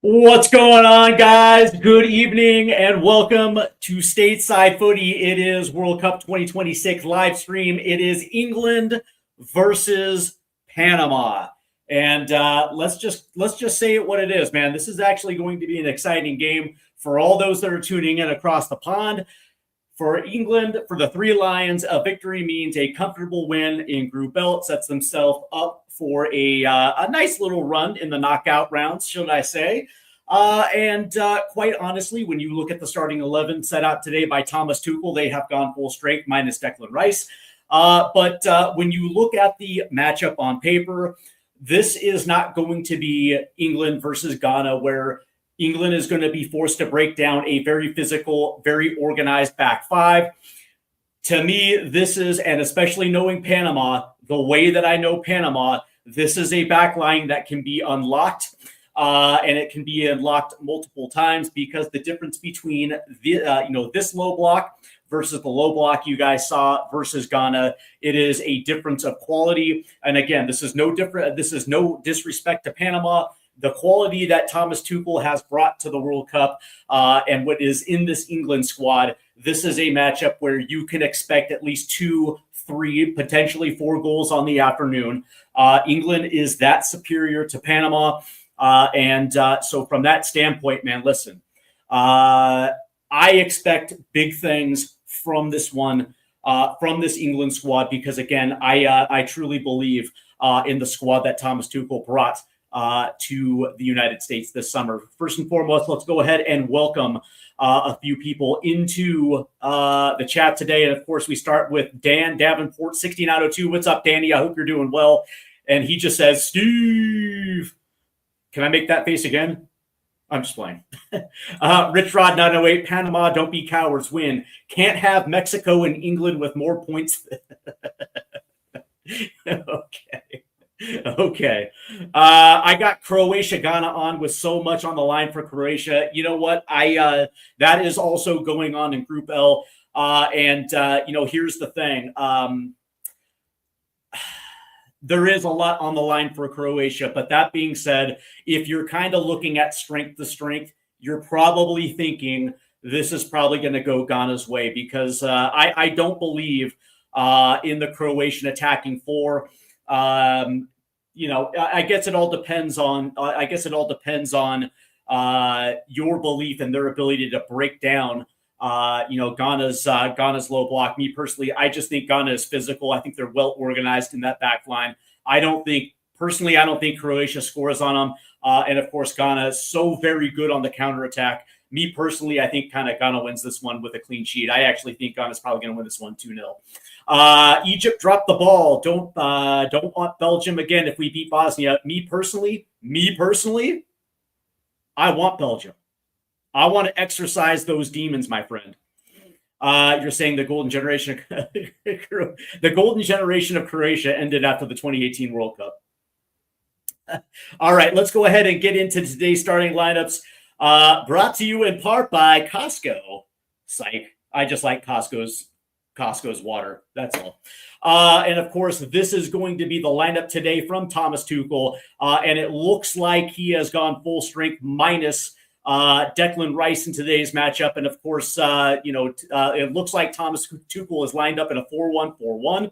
What's going on, guys? Good evening and welcome to Stateside Footy. It is World Cup 2026 live stream. It is England versus Panama, and let's just say it what it is, man. This is actually going to be an exciting game for all those that are tuning in across the pond. For England, for the Three Lions, a victory means a comfortable win in Group L. It sets themselves up for a nice little run in the knockout rounds, should I say. And quite honestly, when you look at the starting 11 set out today by Thomas Tuchel, they have gone full strength minus Declan Rice. But when you look at the matchup on paper, this is not going to be England versus Ghana, where England is going to be forced to break down a very physical, very organized back five. To me, this is, and especially knowing Panama, the way that I know Panama, this is a back line that can be unlocked. And it can be unlocked multiple times because the difference between this low block versus the low block you guys saw versus Ghana, it is a difference of quality. And again, this is no different. This is no disrespect to Panama. The quality that Thomas Tuchel has brought to the World Cup and what is in this England squad, this is a matchup where you can expect at least 2, 3, potentially 4 goals on the afternoon. England is that superior to Panama. So from that standpoint, man, listen, I expect big things from this one, from this England squad, because again, I truly believe in the squad that Thomas Tuchel brought to the United States this summer. First and foremost, let's go ahead and welcome a few people into the chat today. And of course, we start with Dan Davenport, 16902. What's up, Danny? I hope you're doing well. And he just says, Steve, can I make that face again? I'm just playing. Rich Rod 908, Panama, don't be cowards, win. Can't have Mexico and England with more points. Okay. I got Croatia Ghana on with so much on the line for Croatia. You know what? That is also going on in Group L. Here's the thing. There is a lot on the line for Croatia, but that being said, if you're kind of looking at strength to strength, you're probably thinking this is probably going to go Ghana's way because I don't believe in the Croatian attacking four. I guess it all depends on. Your belief and their ability to break down. Ghana's low block. Me personally, I just think Ghana is physical. I think they're well organized in that back line. I don't think Croatia scores on them. And of course, Ghana is so very good on the counterattack. Me personally, I think kind of Ghana wins this one with a clean sheet. I actually think Ghana's probably going to win this one 2-0. Egypt dropped the ball. Don't want Belgium again if we beat Bosnia. Me personally, I want Belgium. I want to exercise those demons, my friend. You're saying the golden generation of Croatia ended after the 2018 World Cup. All right, let's go ahead and get into today's starting lineups. Brought to you in part by Costco. Psych. I just like Costco's water. That's all. And of course, this is going to be the lineup today from Thomas Tuchel. And it looks like he has gone full strength minus Declan Rice in today's matchup. And of course, it looks like Thomas Tuchel is lined up in a 4-1-4-1.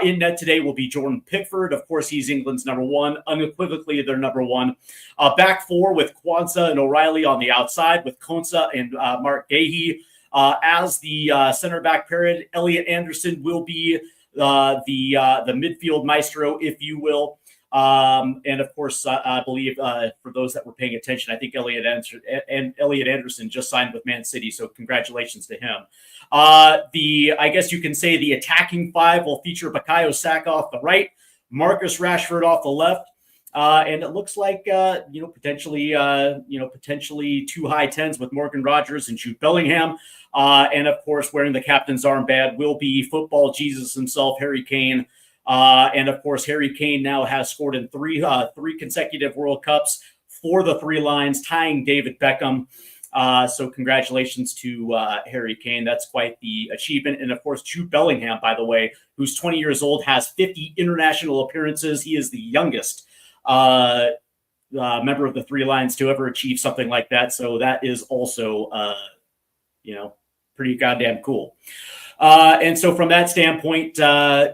In net today will be Jordan Pickford. Of course, he's England's number one, unequivocally their number one. Back four with Kwanzaa and O'Reilly on the outside, with Konsa and Mark Gahey as the center back pairing. Elliot Anderson will be the midfield maestro, if you will. And of course, I believe for those that were paying attention, I think Elliot Anderson just signed with Man City, so congratulations to him. I guess you can say the attacking five will feature Bukayo Saka off the right, Marcus Rashford off the left, and it looks like potentially two high tens with Morgan Rogers and Jude Bellingham, and of course wearing the captain's armband will be football Jesus himself, Harry Kane. And of course, Harry Kane now has scored in three consecutive World Cups for the Three Lions, tying David Beckham. So congratulations to Harry Kane. That's quite the achievement. And of course, Jude Bellingham, by the way, who's 20 years old, has 50 international appearances. He is the youngest member of the Three Lions to ever achieve something like that. So that is also, pretty goddamn cool. And so from that standpoint, the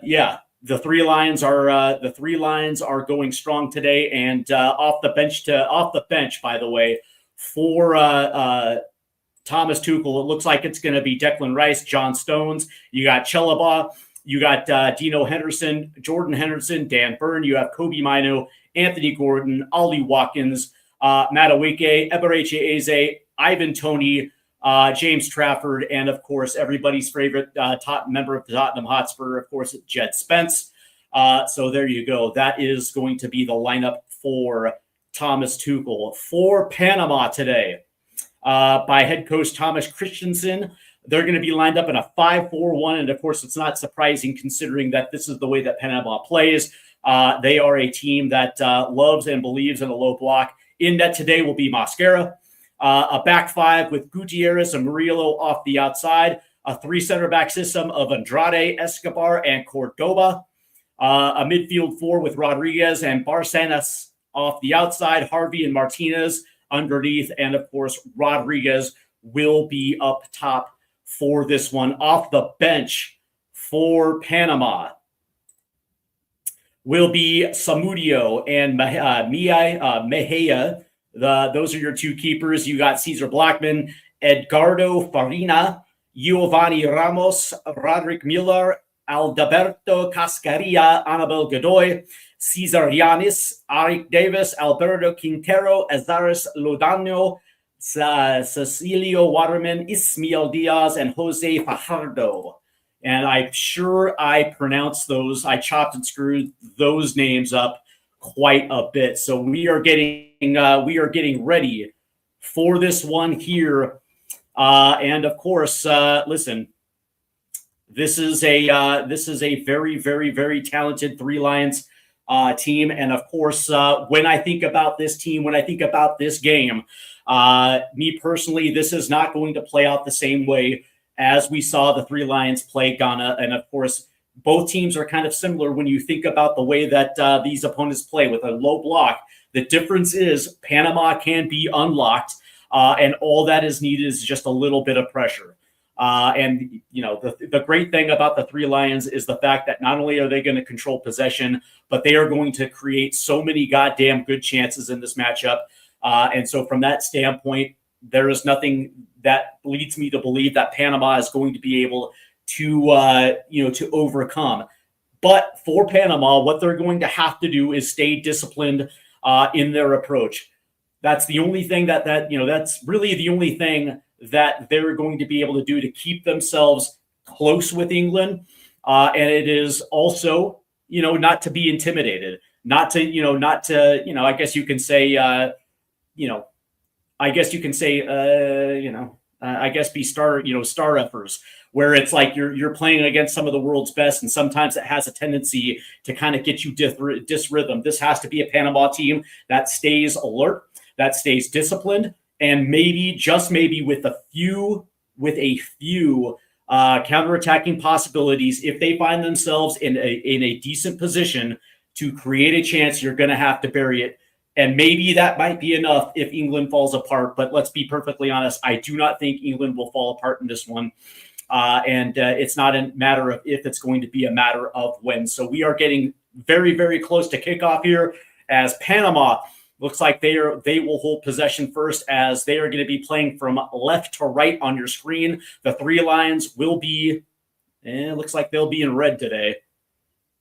Three Lions are going strong today. And off the bench, by the way, for Thomas Tuchel, it looks like it's going to be Declan Rice, John Stones. You got Chalobah. You got Dino Henderson, Jordan Henderson, Dan Burn. You have Kobe Mino, Anthony Gordon, Ollie Watkins, Madueke, Eberechi Eze, Ivan Toney, James Trafford, and, of course, everybody's favorite top member of the Tottenham Hotspur, of course, Jed Spence. So there you go. That is going to be the lineup for Thomas Tuchel. For Panama today, by head coach Thomas Christensen, they're going to be lined up in a 5-4-1. And, of course, it's not surprising considering that this is the way that Panama plays. They are a team that loves and believes in a low block. In net today will be Mosquera. A back five with Gutierrez and Murillo off the outside. A 3 center back system of Andrade, Escobar, and Cordoba. A midfield 4 with Rodriguez and Barcenas off the outside. Harvey and Martinez underneath. And, of course, Rodriguez will be up top for this one. Off the bench for Panama will be Samudio and Mejia. Those are your 2 keepers. You got Cesar Blackman, Edgardo Farina, Giovanni Ramos, Roderick Miller, Alberto Cascarilla, Anabel Godoy, Cesar Yanis, Arik Davis, Alberto Quintero, Azaris Lodano, Cecilio Waterman, Ismael Diaz, and Jose Fajardo. And I'm sure I pronounced those. I chopped and screwed those names up quite a bit. So we are getting ready for this one here. And of course, listen, this is a very, very, very talented Three Lions team. And of course, when I think about this team, when I think about this game, me personally, this is not going to play out the same way as we saw the Three Lions play Ghana. And of course, both teams are kind of similar when you think about the way that these opponents play with a low block. The difference is Panama can be unlocked, and all that is needed is just a little bit of pressure. And, the great thing about the Three Lions is the fact that not only are they going to control possession, but they are going to create so many goddamn good chances in this matchup. And so from that standpoint, there is nothing that leads me to believe that Panama is going to be able to overcome. But for Panama, what they're going to have to do is stay disciplined in their approach. That's the only thing that's really the only thing that they're going to be able to do to keep themselves close with England. And it is also, not to be intimidated, I guess you can say, be star effers, where it's like you're playing against some of the world's best, and sometimes it has a tendency to kind of get you disrhythm. This has to be a Panama team that stays alert, that stays disciplined, and maybe, just maybe, with a few counterattacking possibilities, if they find themselves in a decent position to create a chance, you're going to have to bury it. And maybe that might be enough if England falls apart. But let's be perfectly honest, I do not think England will fall apart in this one. And it's not a matter of if, it's going to be a matter of when. So we are getting very, very close to kickoff here, as Panama looks like they will hold possession first, as they are going to be playing from left to right on your screen. The Three Lions will be, it looks like they'll be in red today,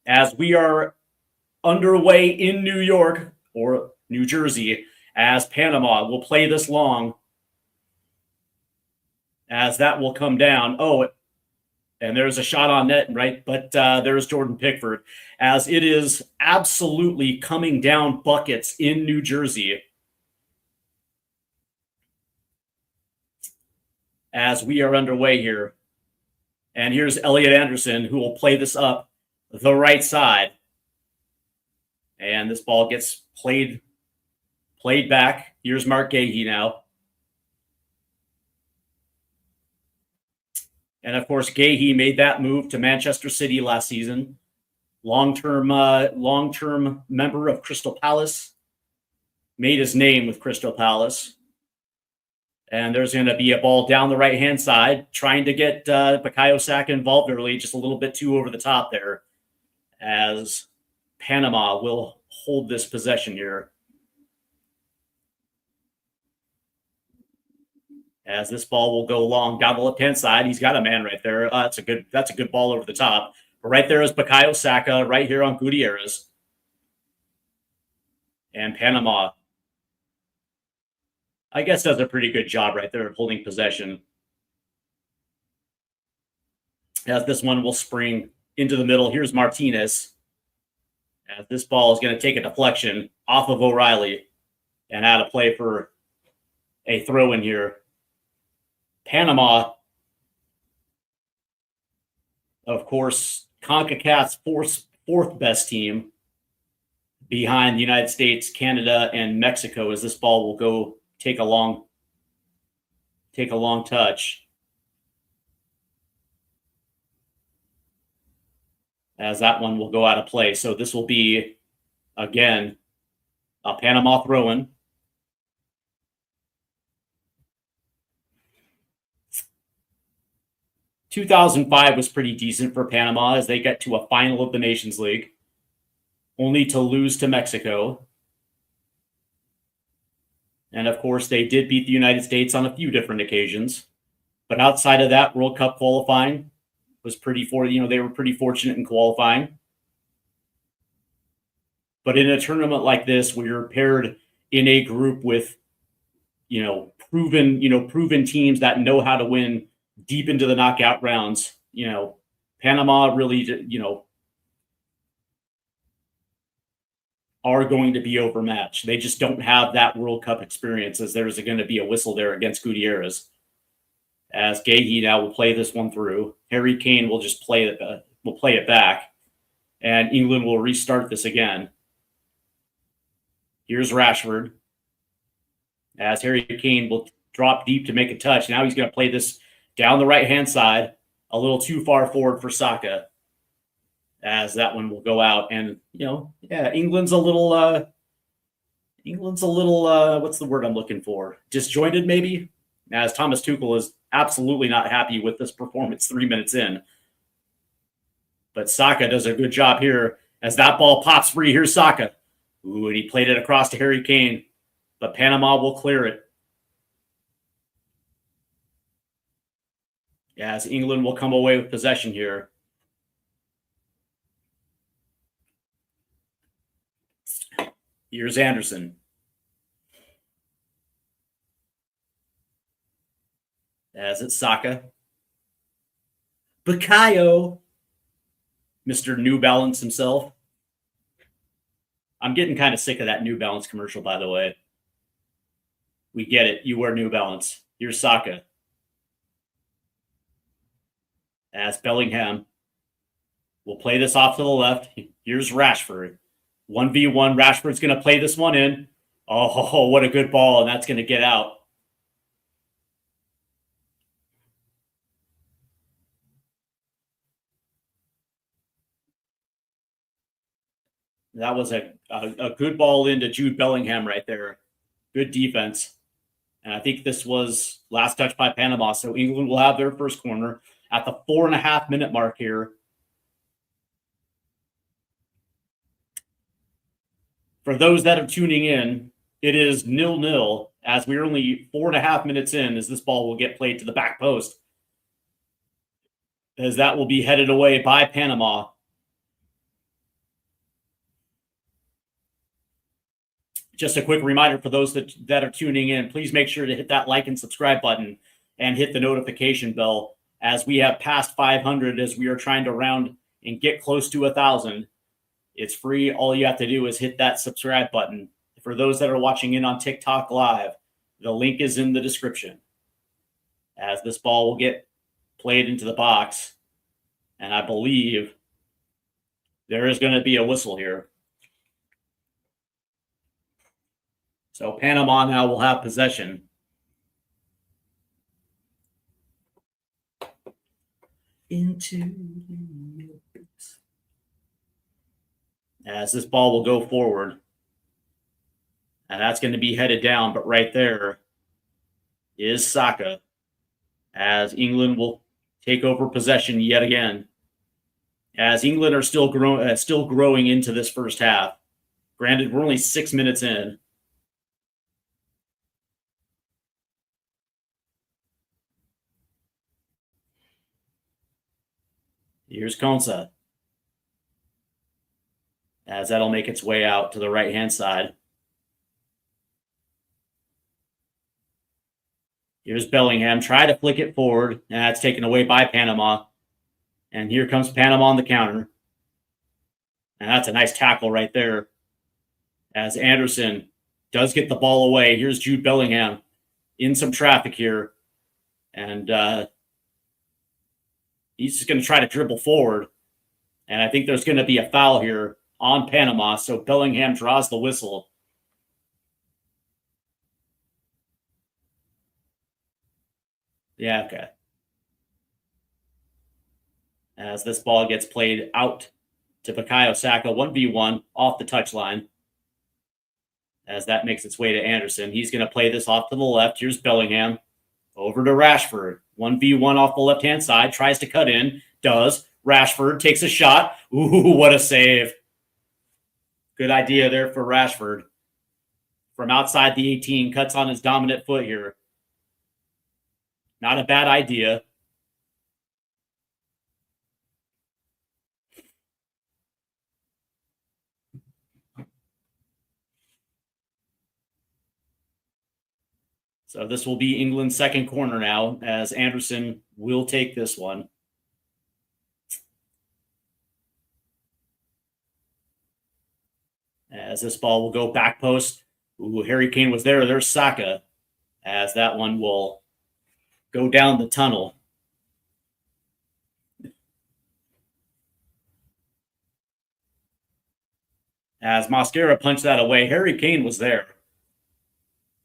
as we are underway in New York, or New Jersey, as Panama will play this long, as that will come down. Oh, and there's a shot on net, right? But there's Jordan Pickford, as it is absolutely coming down buckets in New Jersey, as we are underway here. And here's Elliot Anderson, who will play this up the right side. And this ball gets played back. Here's Mark Gahey now. And, of course, Gahey made that move to Manchester City last season. Long-term member of Crystal Palace. made his name with Crystal Palace. And there's going to be a ball down the right-hand side, trying to get Bukayo Saka involved early, just a little bit too over the top there, as Panama will hold this possession here. As this ball will go long down the left-hand side. He's got a man right there. That's a good ball over the top. But right there is Bukayo Saka, right here on Gutierrez. And Panama, I guess, does a pretty good job right there of holding possession. As this one will spring into the middle. Here's Martinez. As this ball is going to take a deflection off of O'Reilly and out of play for a throw in here. Panama, of course, Concacaf's fourth best team behind the United States, Canada, and Mexico, as this ball will go take a long touch. As that one will go out of play. So this will be, again, a Panama throw-in. (2005) was pretty decent for Panama as they get to a final of the Nations League, only to lose to Mexico. And of course, they did beat the United States on a few different occasions. But outside of that, World Cup qualifying was they were pretty fortunate in qualifying. But in a tournament like this, where you're paired in a group with, proven teams that know how to win deep into the knockout rounds, Panama really, are going to be overmatched. They just don't have that World Cup experience, as there's going to be a whistle there against Gutierrez. As Gahey now will play this one through. Harry Kane will just play it back, and England will restart this again. Here's Rashford, as Harry Kane will drop deep to make a touch. Now he's going to play this down the right-hand side, a little too far forward for Saka, as that one will go out. And, England's a little, what's the word I'm looking for? Disjointed, maybe? As Thomas Tuchel is absolutely not happy with this performance 3 minutes in. But Saka does a good job here as that ball pops free. Here's Saka. Ooh, and he played it across to Harry Kane. But Panama will clear it. As England will come away with possession here. Here's Anderson. As it's Saka. Bukayo. Mr. New Balance himself. I'm getting kind of sick of that New Balance commercial, by the way. We get it. You wear New Balance. Here's Saka. As Bellingham will play this off to the left. Here's Rashford. 1v1. Rashford's going to play this one in. Oh, what a good ball. And that's going to get out. That was a good ball into Jude Bellingham right there. Good defense. And I think this was last touch by Panama. So England will have their first corner at the 4.5-minute mark here. For those that are tuning in, it is 0-0 as we're only 4.5 minutes in as this ball will get played to the back post. As that will be headed away by Panama. Just a quick reminder for those that are tuning in, please make sure to hit that like and subscribe button and hit the notification bell as we have passed 500 as we are trying to round and get close to 1,000. It's free. All you have to do is hit that subscribe button. For those that are watching in on TikTok Live, the link is in the description. As this ball will get played into the box, and I believe there is going to be a whistle here. So Panama now will have possession. Into as this ball will go forward. And that's going to be headed down, but right there is Saka, as England will take over possession yet again, as England are still growing into this first half. Granted, we're only 6 minutes in. Here's Konsa, as that'll make its way out to the right-hand side. Here's Bellingham. Try to flick it forward, and that's taken away by Panama. And here comes Panama on the counter. And that's a nice tackle right there, as Anderson does get the ball away. Here's Jude Bellingham in some traffic here. And he's just going to try to dribble forward. And I think there's going to be a foul here on Panama. So Bellingham draws the whistle. Yeah, okay. As this ball gets played out to Bukayo Saka, 1v1 off the touchline. As that makes its way to Anderson. He's going to play this off to the left. Here's Bellingham. Over to Rashford. 1v1 off the left-hand side. Tries to cut in. Does. Rashford takes a shot. Ooh, what a save. Good idea there for Rashford. From outside the 18. Cuts on his dominant foot here. Not a bad idea. So this will be England's second corner now, as Anderson will take this one. As this ball will go back post. Ooh, Harry Kane was there. There's Saka, as that one will go down the tunnel. As Mosquera punched that away, Harry Kane was there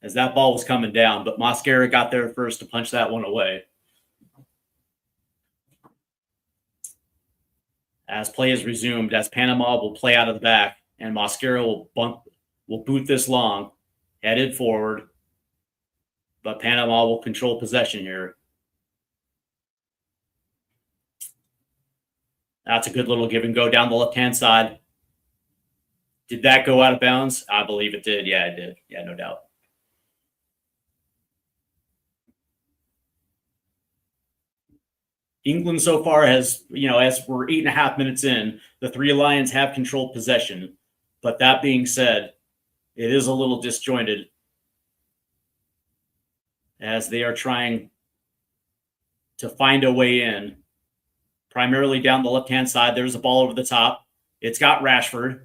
as that ball was coming down, but Mosquera got there first to punch that one away. As play is resumed, as Panama will play out of the back, and Mosquera will boot this long, headed forward, but Panama will control possession here. That's a good little give and go down the left-hand side. Did that go out of bounds? I believe it did. Yeah, it did. Yeah, no doubt. England so far has, as we're 8.5 minutes in, the Three Lions have controlled possession. But that being said, it is a little disjointed as they are trying to find a way in. Primarily down the left-hand side, there's a ball over the top. It's got Rashford.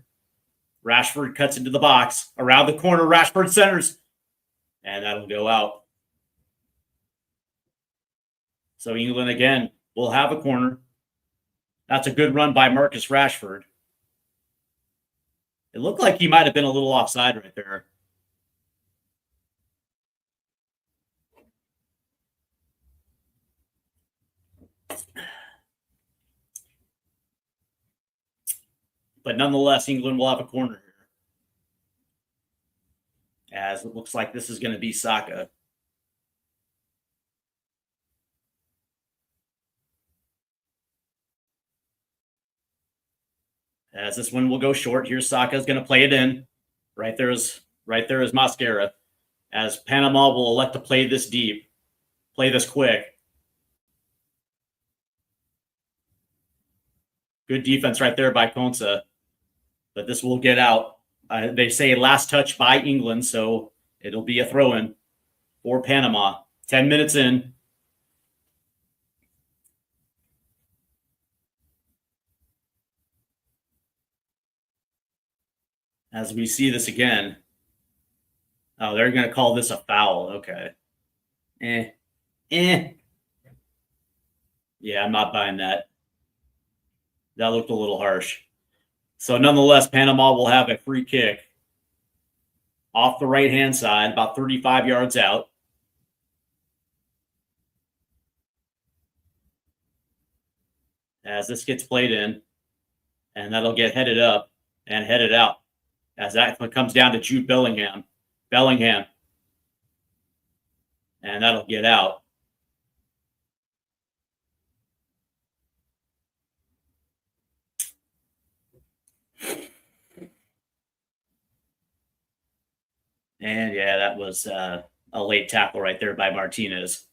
Rashford cuts into the box. Around the corner, Rashford centers. And that'll go out. So England again will have a corner. That's a good run by Marcus Rashford. It looked like he might have been a little offside right there. But nonetheless, England will have a corner here, as it looks like this is going to be Saka. As this one will go short. Here's Saka is going to play it in. Right there is Mosquera. As Panama will elect to play this deep, play this quick. Good defense right there by Konsa. But this will get out. They say last touch by England, so it'll be a throw-in for Panama. 10 minutes in. As we see this again. Oh, they're going to call this a foul. Okay. Yeah, I'm not buying that. That looked a little harsh. So nonetheless, Panama will have a free kick off the right-hand side, about 35 yards out. As this gets played in, and that'll get headed up and headed out. As that comes down to Jude Bellingham. Bellingham. And that'll get out. And yeah, that was a late tackle right there by Martinez.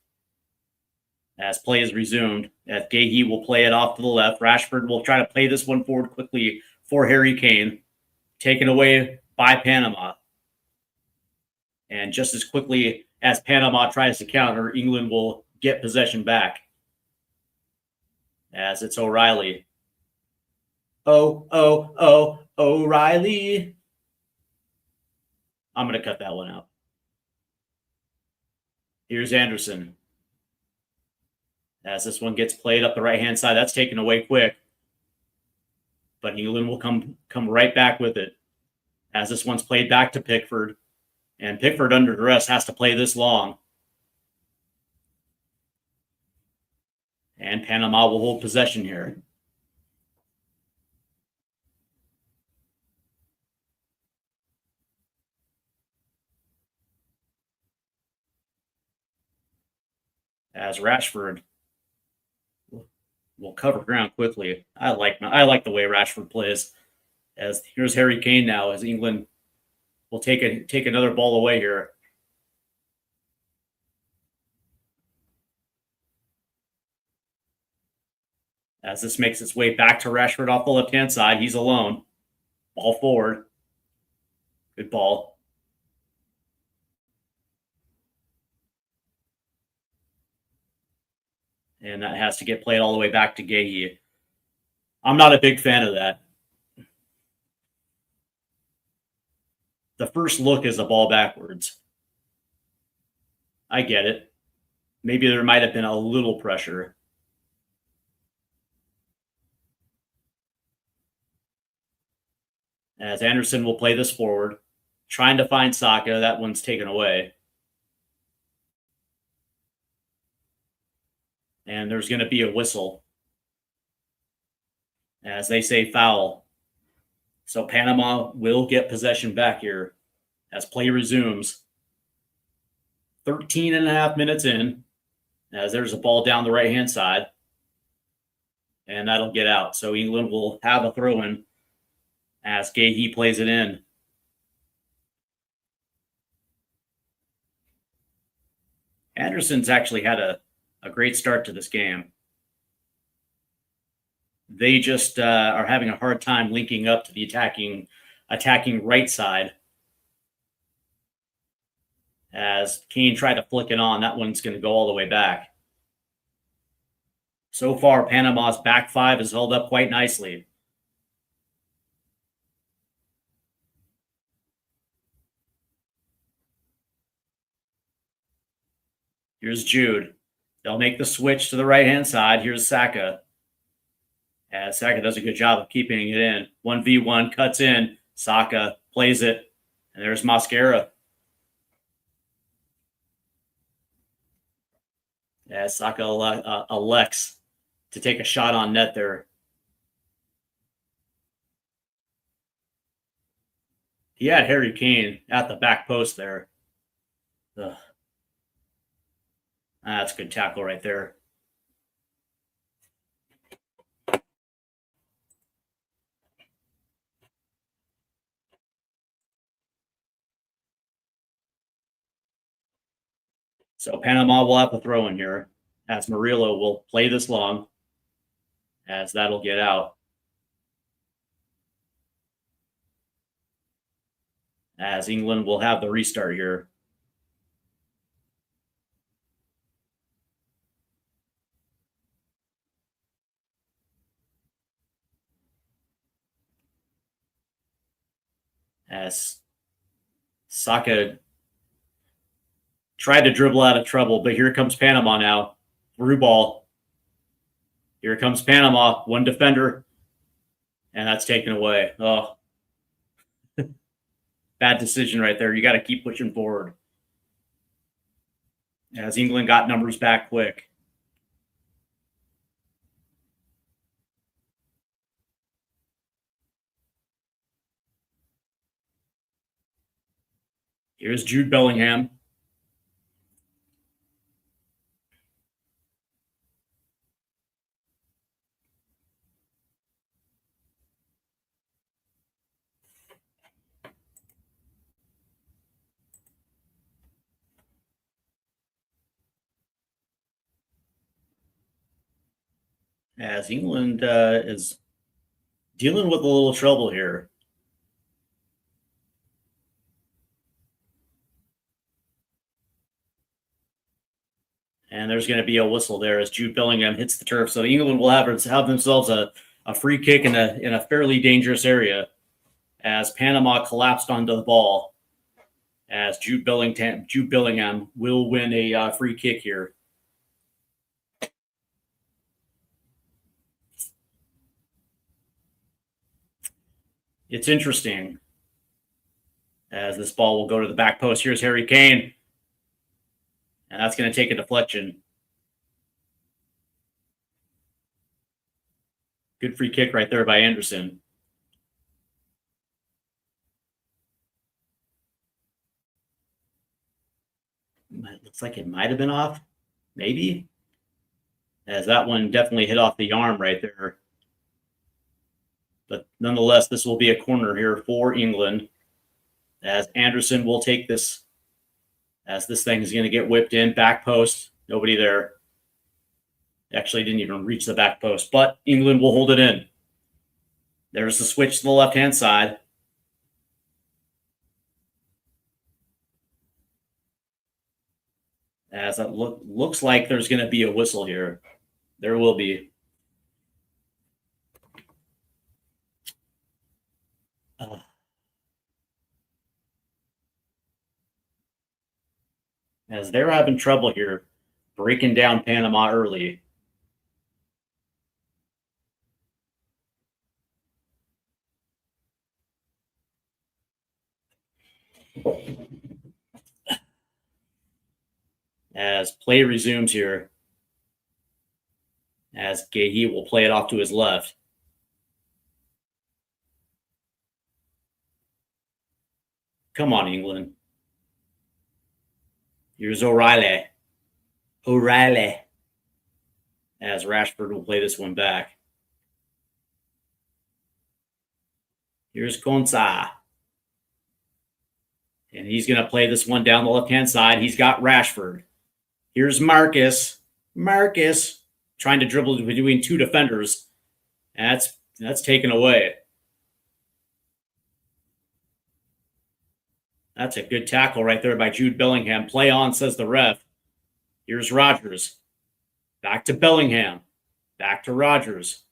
As play is resumed, as Gahey will play it off to the left. Rashford will try to play this one forward quickly for Harry Kane. Taken away by Panama. And just as quickly as Panama tries to counter, England will get possession back. As it's O'Reilly. O'Reilly. I'm going to cut that one out. Here's Anderson. As this one gets played up the right-hand side, that's taken away quick. But England will come right back with it. As this one's played back to Pickford. And Pickford, under duress, has to play this long. And Panama will hold possession here. As Rashford will cover ground quickly. I like the way Rashford plays. As here's Harry Kane now, as England will take another ball away here. As this makes its way back to Rashford off the left-hand side, he's alone. Ball forward. Good ball. And that has to get played all the way back to Gahey. I'm not a big fan of that. The first look is a ball backwards. I get it. Maybe there might have been a little pressure. As Anderson will play this forward, trying to find Saka. That one's taken away. And there's going to be a whistle. As they say foul. So Panama will get possession back here as play resumes. 13 and a half minutes in, as there's a ball down the right-hand side. And that'll get out. So England will have a throw-in as Gahey plays it in. Anderson's actually had a great start to this game. They just are having a hard time linking up to the attacking right side. As Kane tried to flick it on, that one's going to go all the way back. So far, Panama's back five has held up quite nicely. Here's Jude. They'll make the switch to the right-hand side. Here's Saka. As Saka does a good job of keeping it in. 1v1 cuts in. Saka plays it. And there's Mascara. As Saka elects to take a shot on net there. He had Harry Kane at the back post there. Ugh. That's a good tackle right there. So Panama will have to throw in here as Murillo will play this long as that'll get out. As England will have the restart here. As Saka tried to dribble out of trouble, but here comes Panama now. Through ball. Here comes Panama. One defender. And that's taken away. Oh. Bad decision right there. You got to keep pushing forward. As England got numbers back quick. Here's Jude Bellingham. As England is dealing with a little trouble here. And there's going to be a whistle there as Jude Bellingham hits the turf. So England will have themselves a free kick in a fairly dangerous area as Panama collapsed onto the ball. As Jude Bellingham will win a free kick here. It's interesting as this ball will go to the back post. Here's Harry Kane. And that's going to take a deflection. Good free kick right there by Anderson. It looks like it might have been off. Maybe. As that one definitely hit off the arm right there. But nonetheless, this will be a corner here for England. As Anderson will take this. As this thing is going to get whipped in. Back post. Nobody there. Actually didn't even reach the back post. But England will hold it in. There's the switch to the left-hand side. As it looks like there's going to be a whistle here. There will be. As they're having trouble here breaking down Panama early. As play resumes here. As Gehi will play it off to his left. Come on, England. Here's O'Reilly. As Rashford will play this one back. Here's Konsa. And he's going to play this one down the left-hand side. He's got Rashford. Here's Marcus. Trying to dribble between two defenders. And that's taken away. That's a good tackle right there by Jude Bellingham. Play on, says the ref. Here's Rodgers. Back to Bellingham. Back to Rodgers.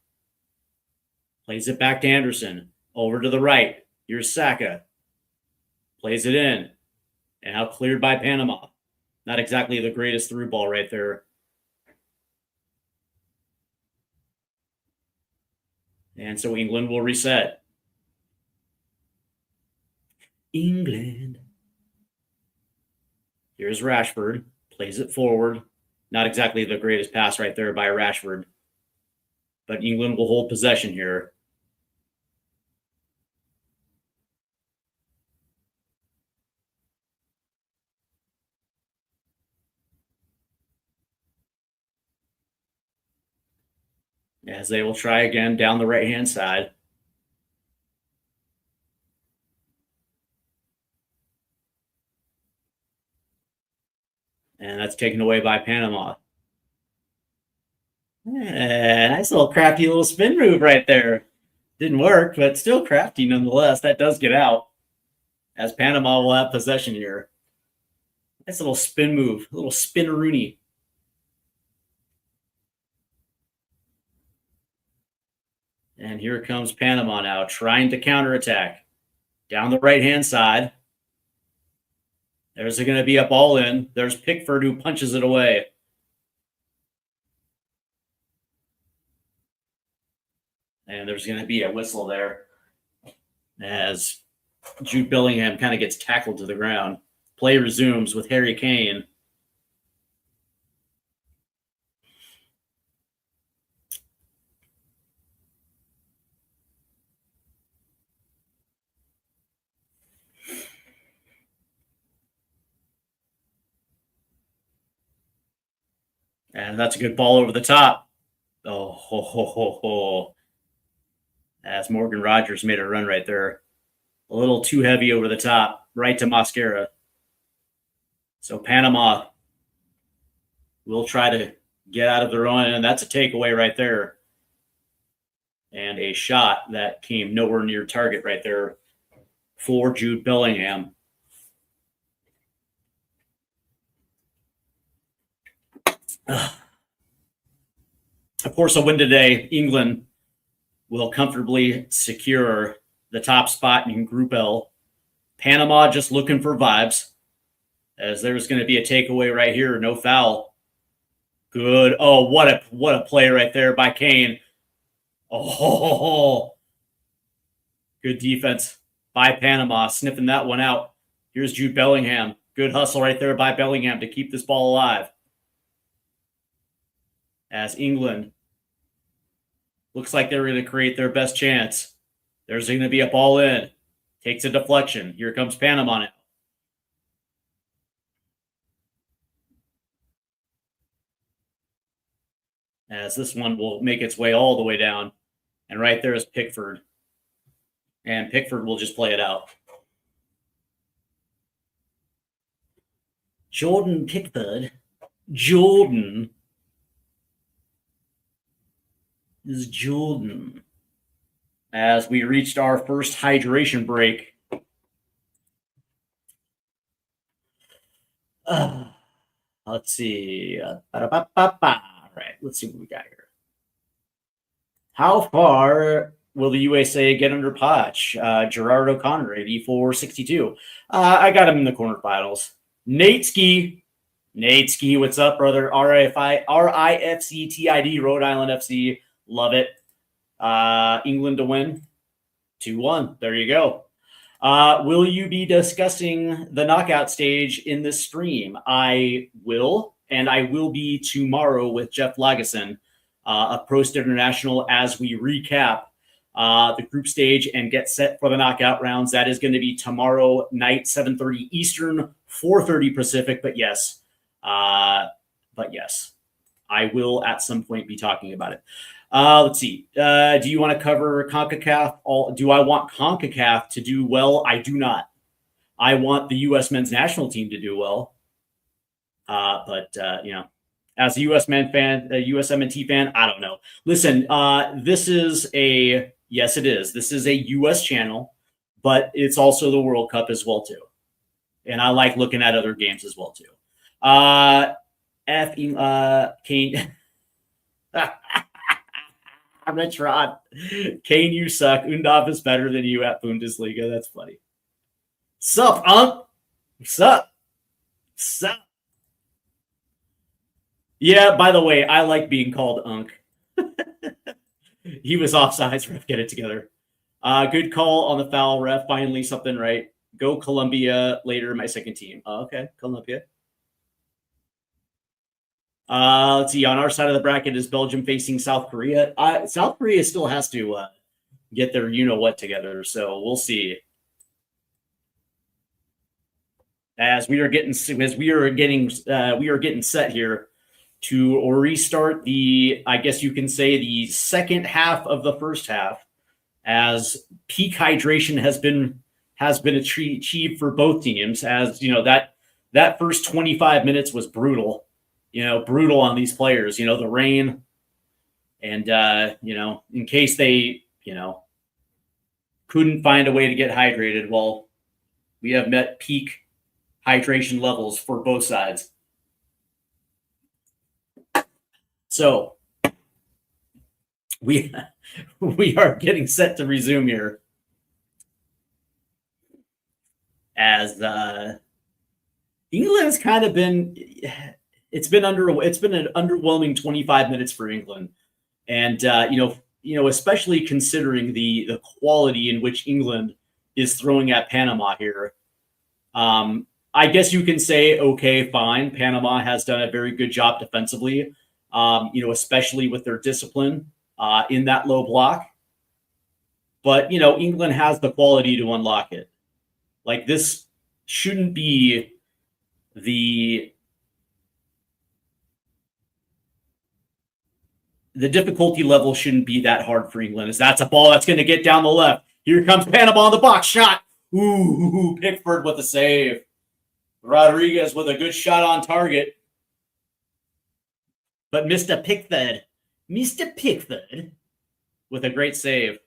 Plays it back to Anderson. Over to the right. Here's Saka. Plays it in. And now cleared by Panama. Not exactly the greatest through ball right there. And so England will reset. England. Here's Rashford. Plays it forward. Not exactly the greatest pass right there by Rashford. But England will hold possession here. As they will try again down the right-hand side. And that's taken away by Panama. Nice little crafty little spin move right there. Didn't work, but still crafty nonetheless. That does get out. As Panama will have possession here. Nice little spin move. A little spin-a-rooney. And here comes Panama now, trying to counterattack. Down the right-hand side. There's going to be a ball in. There's Pickford who punches it away. And there's going to be a whistle there as Jude Bellingham kind of gets tackled to the ground. Play resumes with Harry Kane. And that's a good ball over the top. Oh, ho, ho, ho, ho. As Morgan Rogers made a run right there. A little too heavy over the top, right to Mosquera. So Panama will try to get out of their own, and that's a takeaway right there. And a shot that came nowhere near target right there for Jude Bellingham. Of course, a win today, England will comfortably secure the top spot in Group L. Panama just looking for vibes, as there's going to be a takeaway right here. No foul. Good. Oh, what a play right there by Kane. Oh, good defense by Panama, sniffing that one out. Here's Jude Bellingham. Good hustle right there by Bellingham to keep this ball alive. As England looks like they're going to create their best chance. There's going to be a ball in. Takes a deflection. Here comes Panama now. As this one will make its way all the way down. And right there is Pickford. And Pickford will just play it out. Jordan Pickford. Jordan. Is Jordan. As we reached our first hydration break. Let's see. All right, let's see what we got here. How far will the USA get under Potch? Gerard O'Connor, 84-62. I got him in the quarterfinals. Nate Ski, what's up, brother? RIFCTID, Rhode Island FC. Love it. England to win. 2-1. There you go. Will you be discussing the knockout stage in this stream? I will, and I will be tomorrow with Jeff Lageson, of Prost International, as we recap the group stage and get set for the knockout rounds. That is going to be tomorrow night, 7:30 Eastern, 4:30 Pacific. But yes, I will at some point be talking about it. Let's see. Do you want to cover Concacaf? Do I want Concacaf to do well? I do not. I want the U.S. men's national team to do well. But as a USMNT fan, I don't know. Listen, this is yes, it is. This is a U.S. channel, but it's also the World Cup as well, too. And I like looking at other games as well, too. Kane. I'm going to try. Kane, you suck. Undav is better than you at Bundesliga. That's funny. Sup, Unc? Sup? Yeah, by the way, I like being called Unc. He was offsides. Ref, get it together. Good call on the foul, ref. Finally, something right. Go Colombia later, my second team. Okay, Colombia. Let's see. On our side of the bracket is Belgium facing South Korea. South Korea still has to get their you-know-what together, so we'll see. As we are getting set here to restart I guess you can say, the second half of the first half, as peak hydration has been achieved for both teams. As you know, that first 25 minutes was brutal. Brutal on these players, the rain. And, in case they, couldn't find a way to get hydrated, well, we have met peak hydration levels for both sides. So we are getting set to resume here. As England has kind of been... It's been an underwhelming 25 minutes for England, and especially considering the quality in which England is throwing at Panama here. I guess you can say, okay, fine. Panama has done a very good job defensively, especially with their discipline in that low block. But England has the quality to unlock it. Like, this shouldn't be the difficulty level shouldn't be that hard for England, as that's a ball that's going to get down the left. Here comes Panama on the box shot. Ooh, Pickford with a save. Rodriguez with a good shot on target. But Mr. Pickford with a great save.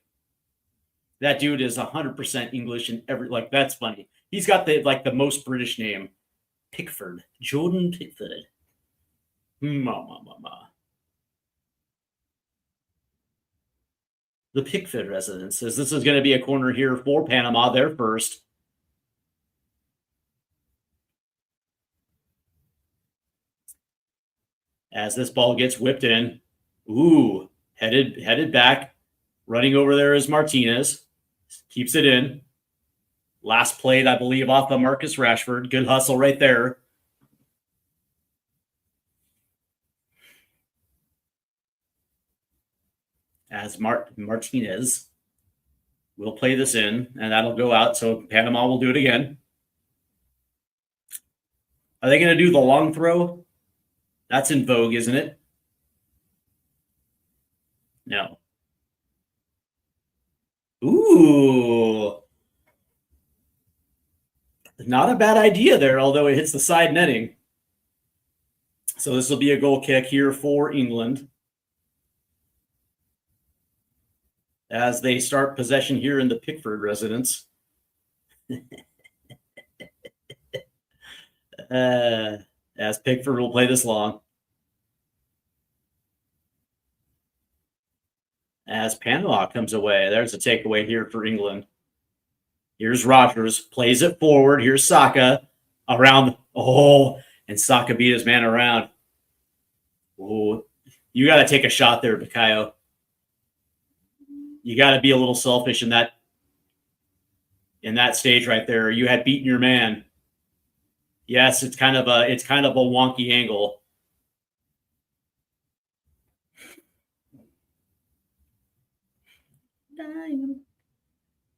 That dude is 100% English and that's funny. He's got the most British name. Pickford. Jordan Pickford. The Pickford residence says this is going to be a corner here for Panama. They're first. As this ball gets whipped in. Ooh, headed back. Running over there is Martinez. Keeps it in. Last played, I believe, off of Marcus Rashford. Good hustle right there. As Martinez will play this in, and that'll go out. So Panama will do it again. Are they going to do the long throw? That's in vogue, isn't it? No. Ooh. Not a bad idea there, although it hits the side netting. So this will be a goal kick here for England, as they start possession here in the Pickford residence. As Pickford will play this long. As Panama comes away. There's a takeaway here for England. Here's Rodgers. Plays it forward. Here's Saka. Around. Oh, and Saka beat his man around. Oh, you got to take a shot there, Bukayo. You got to be a little selfish in that stage right there. You had beaten your man. Yes, it's kind of a wonky angle.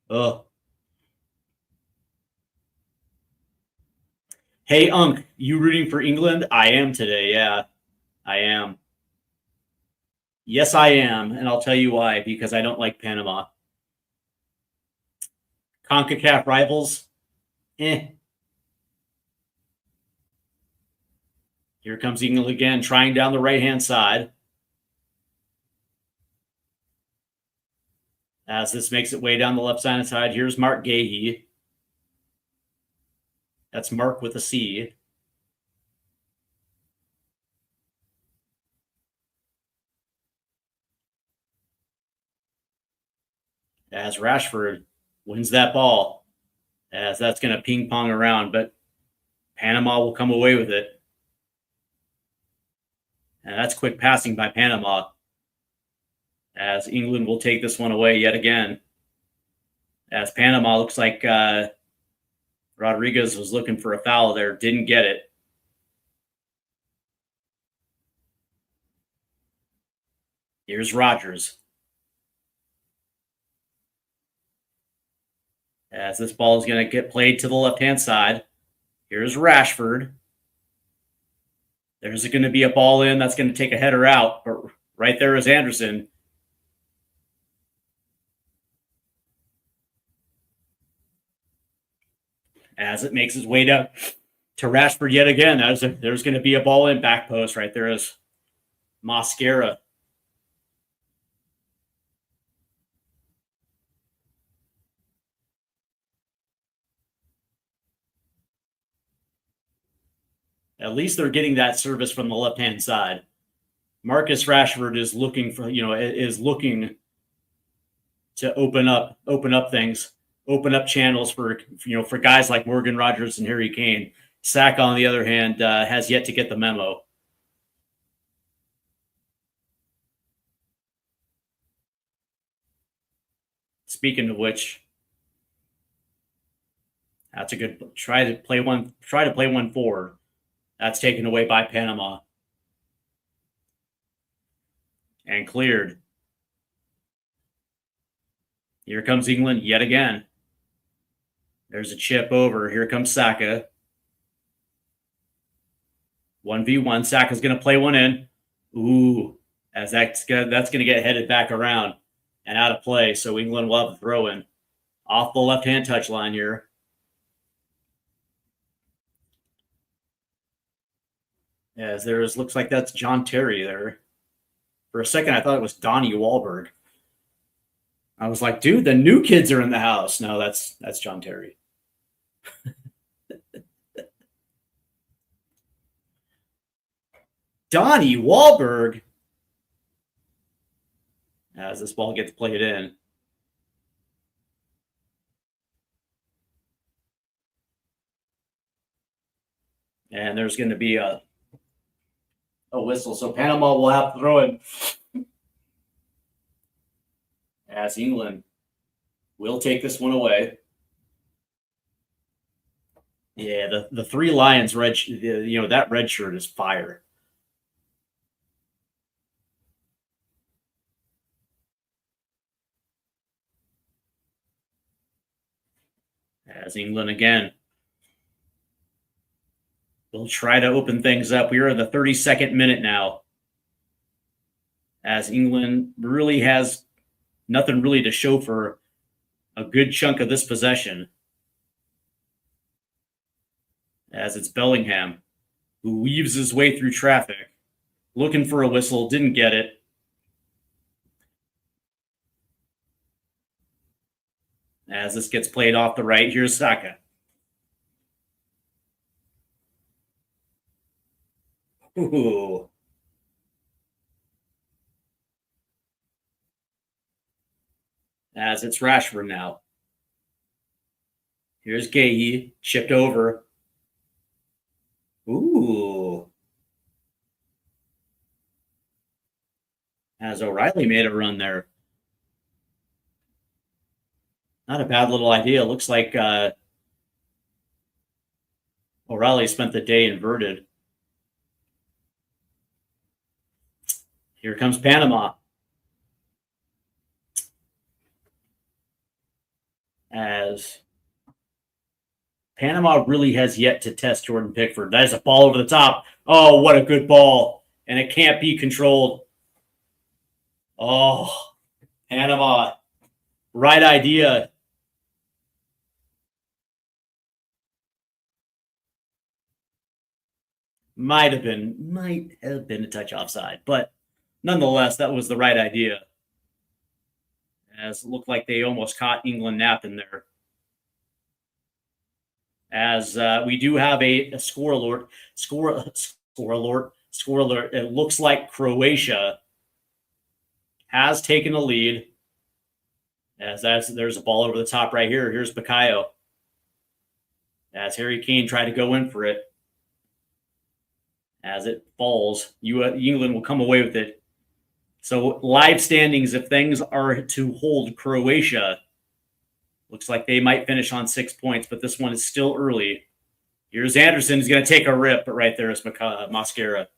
Oh. Hey, Unc, you rooting for England? I am today, yeah. I am. Yes, I am, and I'll tell you why, because I don't like Panama. Concacaf rivals? Here comes England again, trying down the right-hand side. As this makes its way down the left-hand side, here's Mark Gahey. That's Mark with a C. As Rashford wins that ball, as that's going to ping pong around, but Panama will come away with it. And that's quick passing by Panama, as England will take this one away yet again. As Panama looks like Rodriguez was looking for a foul there, didn't get it. Here's Rodgers. As this ball is going to get played to the left-hand side. Here's Rashford. There's going to be a ball in that's going to take a header out, but right there is Anderson. As it makes its way down to Rashford yet again. There's going to be a ball in, back post. Right there is Mosquera. At least they're getting that service from the left-hand side. Marcus Rashford is looking to open up things, open up channels for guys like Morgan Rogers and Harry Kane. Saka, on the other hand, has yet to get the memo. Speaking of which, that's a good try to play one forward. That's taken away by Panama. And cleared. Here comes England yet again. There's a chip over. Here comes Saka. 1v1. Saka's going to play one in. Ooh. as that's going to get headed back around and out of play. So England will have a throw in off the left-hand touchline here. As there's looks like that's John Terry there. For a second, I thought it was Donnie Wahlberg. I was like, dude, the new kids are in the house. No, that's John Terry. Donnie Wahlberg. As this ball gets played in. And there's going to be a whistle. So Panama will have to throw it. As England will take this one away. Yeah, the three Lions red, that red shirt is fire. As England again will try to open things up. We are in the 32nd minute now. As England really has nothing really to show for a good chunk of this possession. As it's Bellingham, who weaves his way through traffic, looking for a whistle, didn't get it. As this gets played off the right, here's Saka. Ooh. As it's Rashford now. Here's Gahey, chipped over. Ooh. As O'Reilly made a run there. Not a bad little idea. Looks like O'Reilly spent the day inverted. Here comes Panama. As Panama really has yet to test Jordan Pickford. That is a ball over the top. Oh, what a good ball. And it can't be controlled. Oh, Panama. Right idea. Might have been a touch offside, but nonetheless, that was the right idea. As it looked like they almost caught England napping there. As we do have a score alert. Score alert. It looks like Croatia has taken a lead. As there's a ball over the top right here. Here's Bukayo. As Harry Kane tried to go in for it. As it falls, England will come away with it. So live standings, if things are to hold Croatia, looks like they might finish on 6 points, but this one is still early. Here's Anderson. He's going to take a rip, but right there is Mosquera.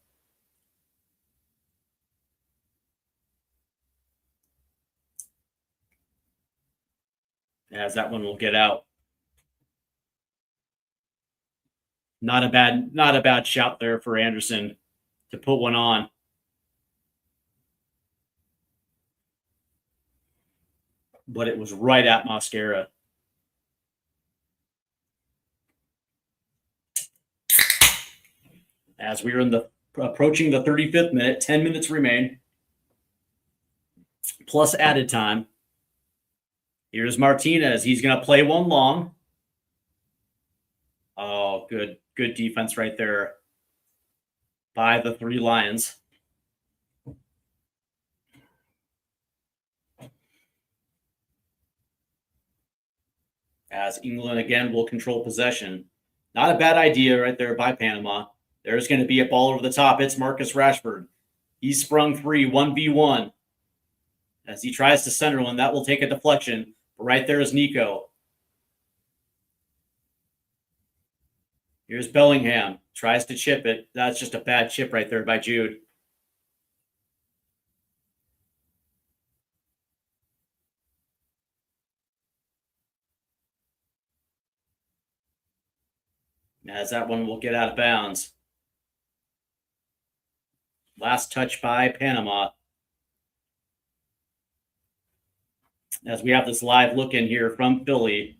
As that one will get out. Not a bad shout there for Anderson to put one on. But it was right at Mosquera. As we are approaching the 35th minute, 10 minutes remain, plus added time. Here's Martinez. He's going to play one long. Oh, good defense right there by the three Lions. As England again will control possession. Not a bad idea right there by Panama. There's going to be a ball over the top. It's Marcus Rashford. He's sprung free, 1v1. As he tries to center one, that will take a deflection. But right there is Nico. Here's Bellingham. Tries to chip it. That's just a bad chip right there by Jude. As that one will get out of bounds. Last touch by Panama. as we have this live look in here from Philly.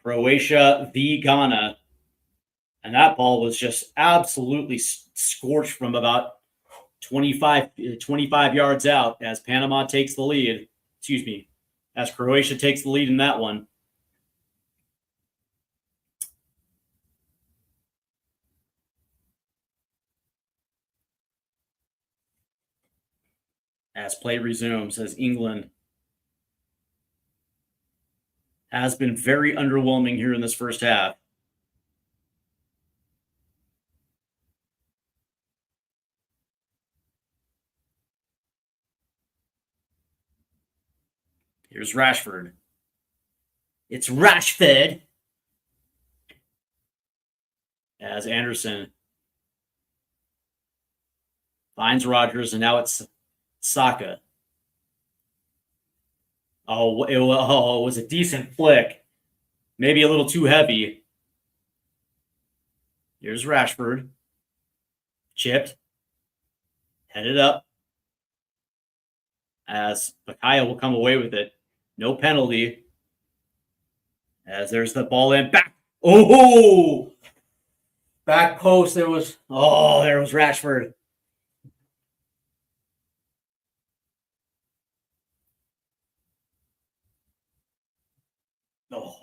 Croatia v. Ghana. And that ball was just absolutely scorched from about 25 yards out as Panama takes the lead. Excuse me, as Croatia takes the lead in that one. As play resumes, as England has been very underwhelming here in this first half. Here's Rashford. It's Rashford. As Anderson finds Rodgers, and now it's Saka. Oh, it was a decent flick. Maybe a little too heavy. Here's Rashford. Chipped. Headed up. As Bakaya will come away with it. No penalty. As there's the ball in. Back. Oh! Back post. There was Rashford. Oh.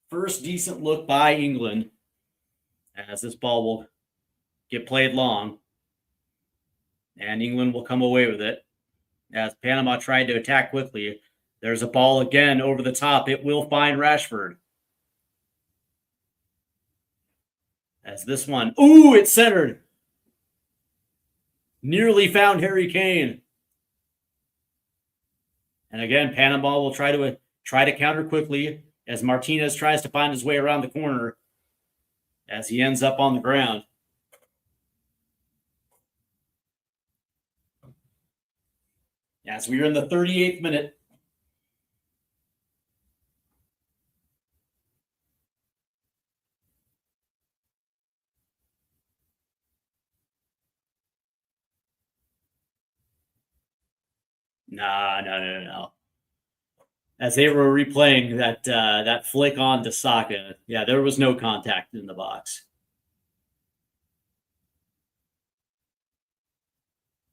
First decent look by England. As this ball will get played long. And England will come away with it. As Panama tried to attack quickly. There's a ball again over the top. It will find Rashford. As this one, ooh, it's centered. Nearly found Harry Kane. And again, Panama will try to counter quickly as Martinez tries to find his way around the corner as he ends up on the ground. As we are in the 38th minute. No. As they were replaying that flick on to Saka, yeah, there was no contact in the box.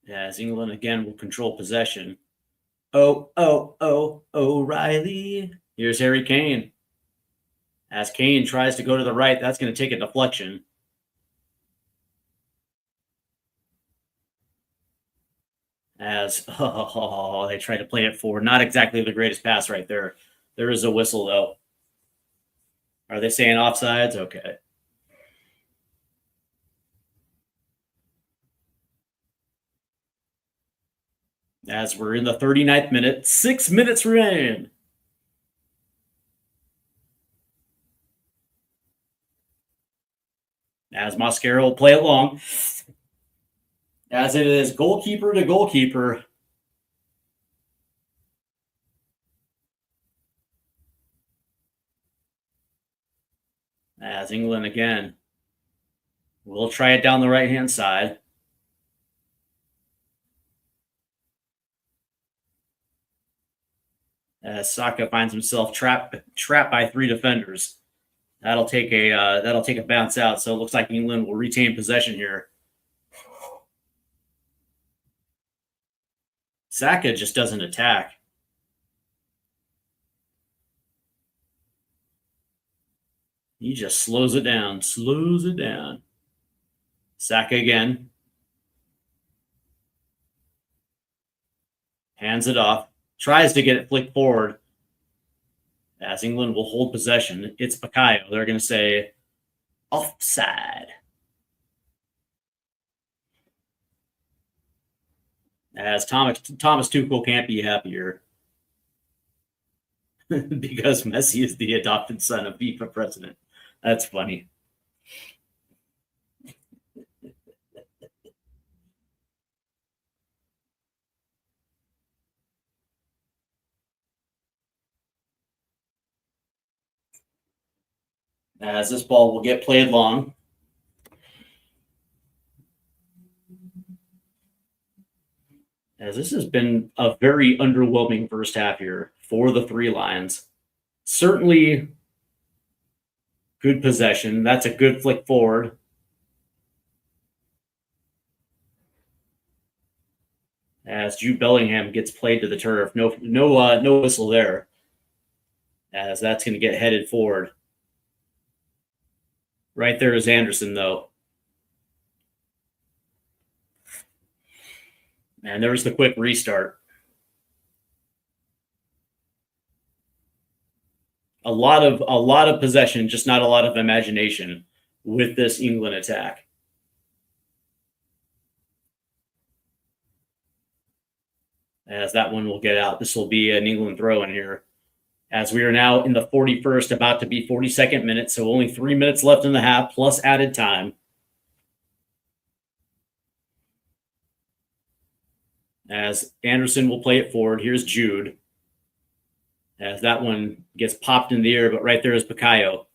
As England again will control possession. O'Reilly. Here's Harry Kane. As Kane tries to go to the right, that's going to take a deflection. As they try to play it forward. Not exactly the greatest pass right there. There is a whistle, though. Are they saying offsides? Okay. As we're in the 39th minute, 6 minutes remain. As Mosquera will play it long. As it is goalkeeper to goalkeeper. As England again will try it down the right-hand side. As Saka finds himself trapped by 3 defenders. That'll take a bounce out. So it looks like England will retain possession here. Saka just doesn't attack. He just slows it down. Saka again. Hands it off. Tries to get it flicked forward. As England will hold possession. It's Bakayo. They're going to say offside. As Thomas Tuchel can't be happier. Because Messi is the adopted son of FIFA president. That's funny. As this ball will get played long. as this has been a very underwhelming first half here for the Three Lions. Certainly good possession. That's a good flick forward. As Jude Bellingham gets played to the turf. No whistle there. As that's going to get headed forward. Right there is Anderson, though. And there's the quick restart. A lot of possession, just not a lot of imagination with this England attack. As that one will get out. This will be an England throw in here. As we are now in the 41st, about to be 42nd minute, so only 3 minutes left in the half, plus added time. As Anderson will play it forward. Here's Jude. As that one gets popped in the air, but right there is Bukayo.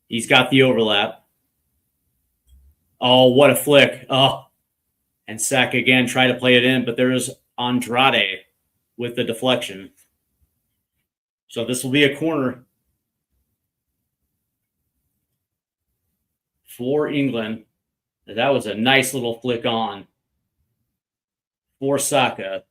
He's got the overlap. Oh, what a flick. Oh, and Saka again try to play it in, but there's Andrade with the deflection. So this will be a corner for England. That was a nice little flick on for Saka.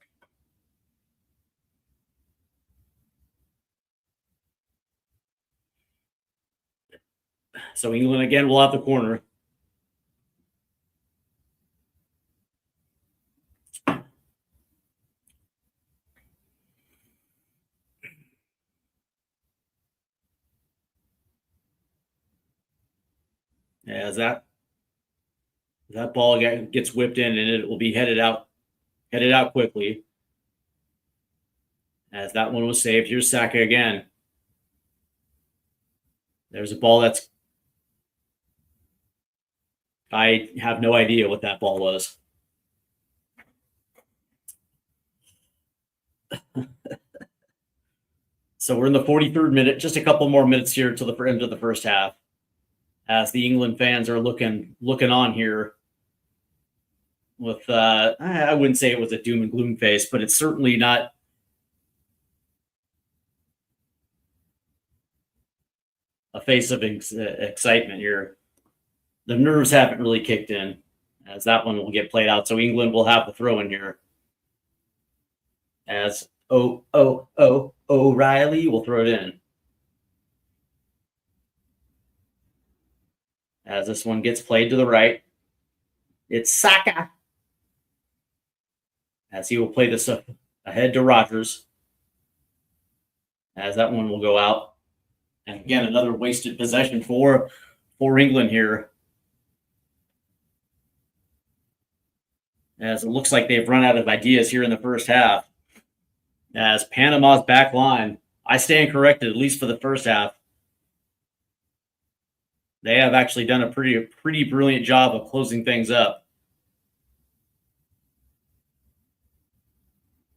So England again will have the corner. As that ball gets whipped in, and it will be headed out quickly. As that one was saved. Here's Saka again. There's a ball that's... I have no idea what that ball was. So we're in the 43rd minute. Just a couple more minutes here till the end of the first half. As the England fans are looking on here with, I wouldn't say it was a doom and gloom face, but it's certainly not a face of excitement here. The nerves haven't really kicked in, as that one will get played out. So England will have the throw in here. As O'Reilly will throw it in. As this one gets played to the right, it's Saka. As he will play this ahead to Rodgers. As that one will go out. And again, another wasted possession for England here. As it looks like they've run out of ideas here in the first half. As Panama's back line, I stand corrected, at least for the first half. They have actually done a pretty brilliant job of closing things up.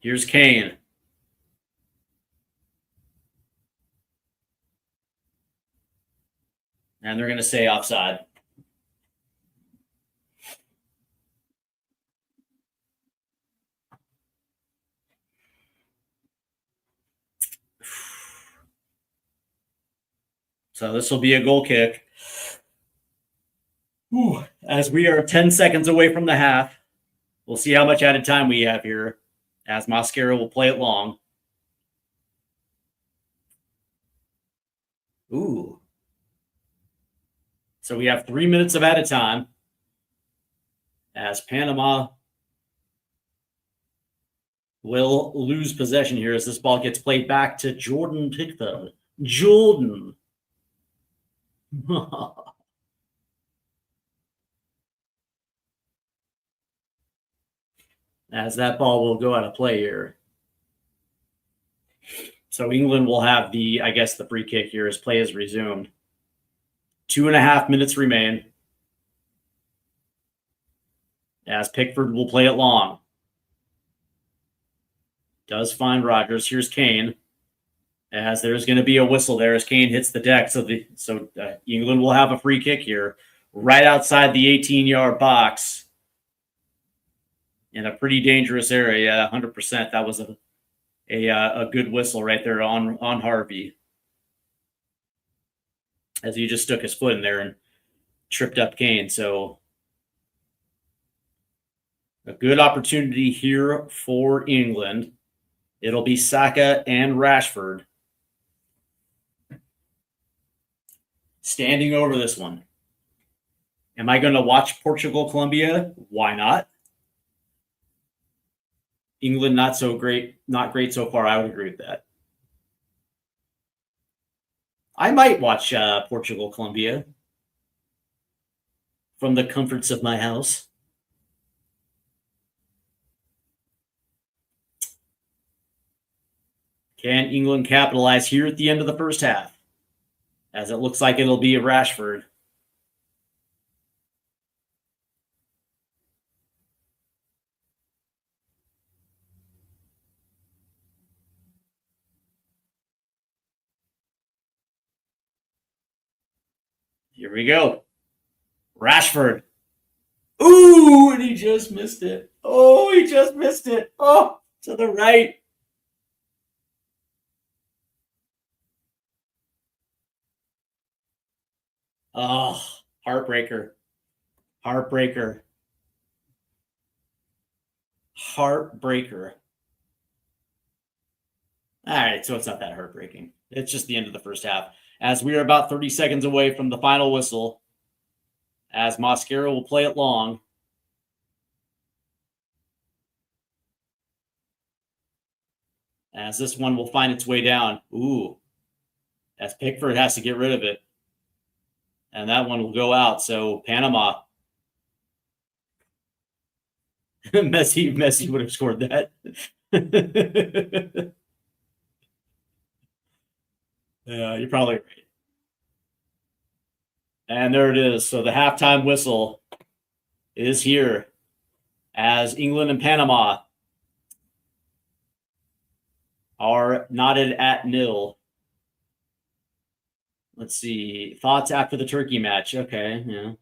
Here's Kane. And they're going to say offside. So this will be a goal kick. As we are 10 seconds away from the half, we'll see how much added time we have here, as Mascara will play it long. Ooh. So we have 3 minutes of added time, as Panama will lose possession here as this ball gets played back to Jordan Pickford. Jordan. As that ball will go out of play here. So England will have the free kick here as play is resumed. 2.5 minutes remain. As Pickford will play it long. Does find Rodgers. Here's Kane. As there's going to be a whistle there as Kane hits the deck. So England will have a free kick here right outside the 18-yard box. in a pretty dangerous area. Yeah, 100%. That was a good whistle right there on Harvey, as he just stuck his foot in there and tripped up Kane. So a good opportunity here for England. It'll be Saka and Rashford standing over this one. Am I going to watch Portugal, Colombia? Why not? England, not so great, not great so far. I would agree with that. I might watch Portugal, Colombia from the comforts of my house. Can England capitalize here at the end of the first half? As it looks like it'll be a Rashford. Here we go. Rashford. Ooh, and he just missed it. Oh, he just missed it. Oh, to the right. Oh, heartbreaker. Heartbreaker. Heartbreaker. All right, so it's not that heartbreaking. It's just the end of the first half. As we are about 30 seconds away from the final whistle, as Mosquera will play it long. As this one will find its way down. Ooh. As Pickford has to get rid of it. And that one will go out. So Panama. Messi would have scored that. Yeah, you're probably right. And there it is. So the halftime whistle is here as England and Panama are knotted at 0. Let's see. Thoughts after the Turkey match. Okay, yeah.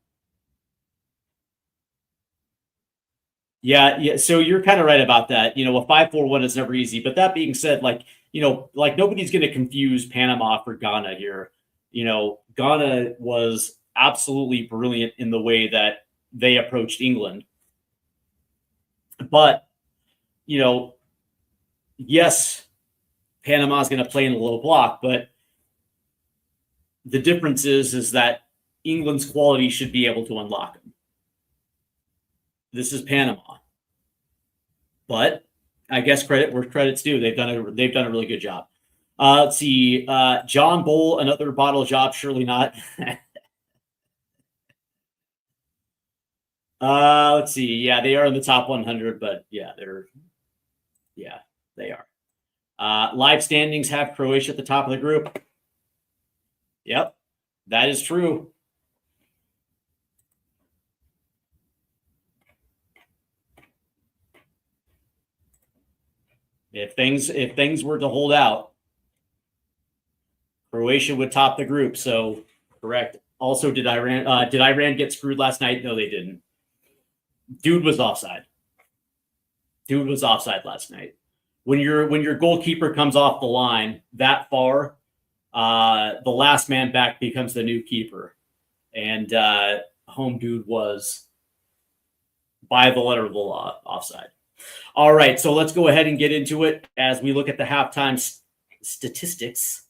Yeah. So you're kind of right about that. You know, a 5-4-1 is never easy. But that being said, like nobody's going to confuse Panama for Ghana here. You know, Ghana was absolutely brilliant in the way that they approached England. But, yes, Panama is going to play in the low block, but the difference is that England's quality should be able to unlock them. This is Panama, but I guess credit where credit's due. They've done a really good job. Let's see, John Bull, another bottle job. Surely not. Let's see. Yeah, they are in the top 100, but yeah, they are. Live standings have Croatia at the top of the group. Yep, that is true. If things were to hold out, Croatia would top the group. So correct. Also, did Iran get screwed last night? No, they didn't. Dude was offside. Dude was offside last night. When your goalkeeper comes off the line that far, the last man back becomes the new keeper, and home dude was, by the letter of the law, offside. All right, so let's go ahead and get into it as we look at the halftime statistics.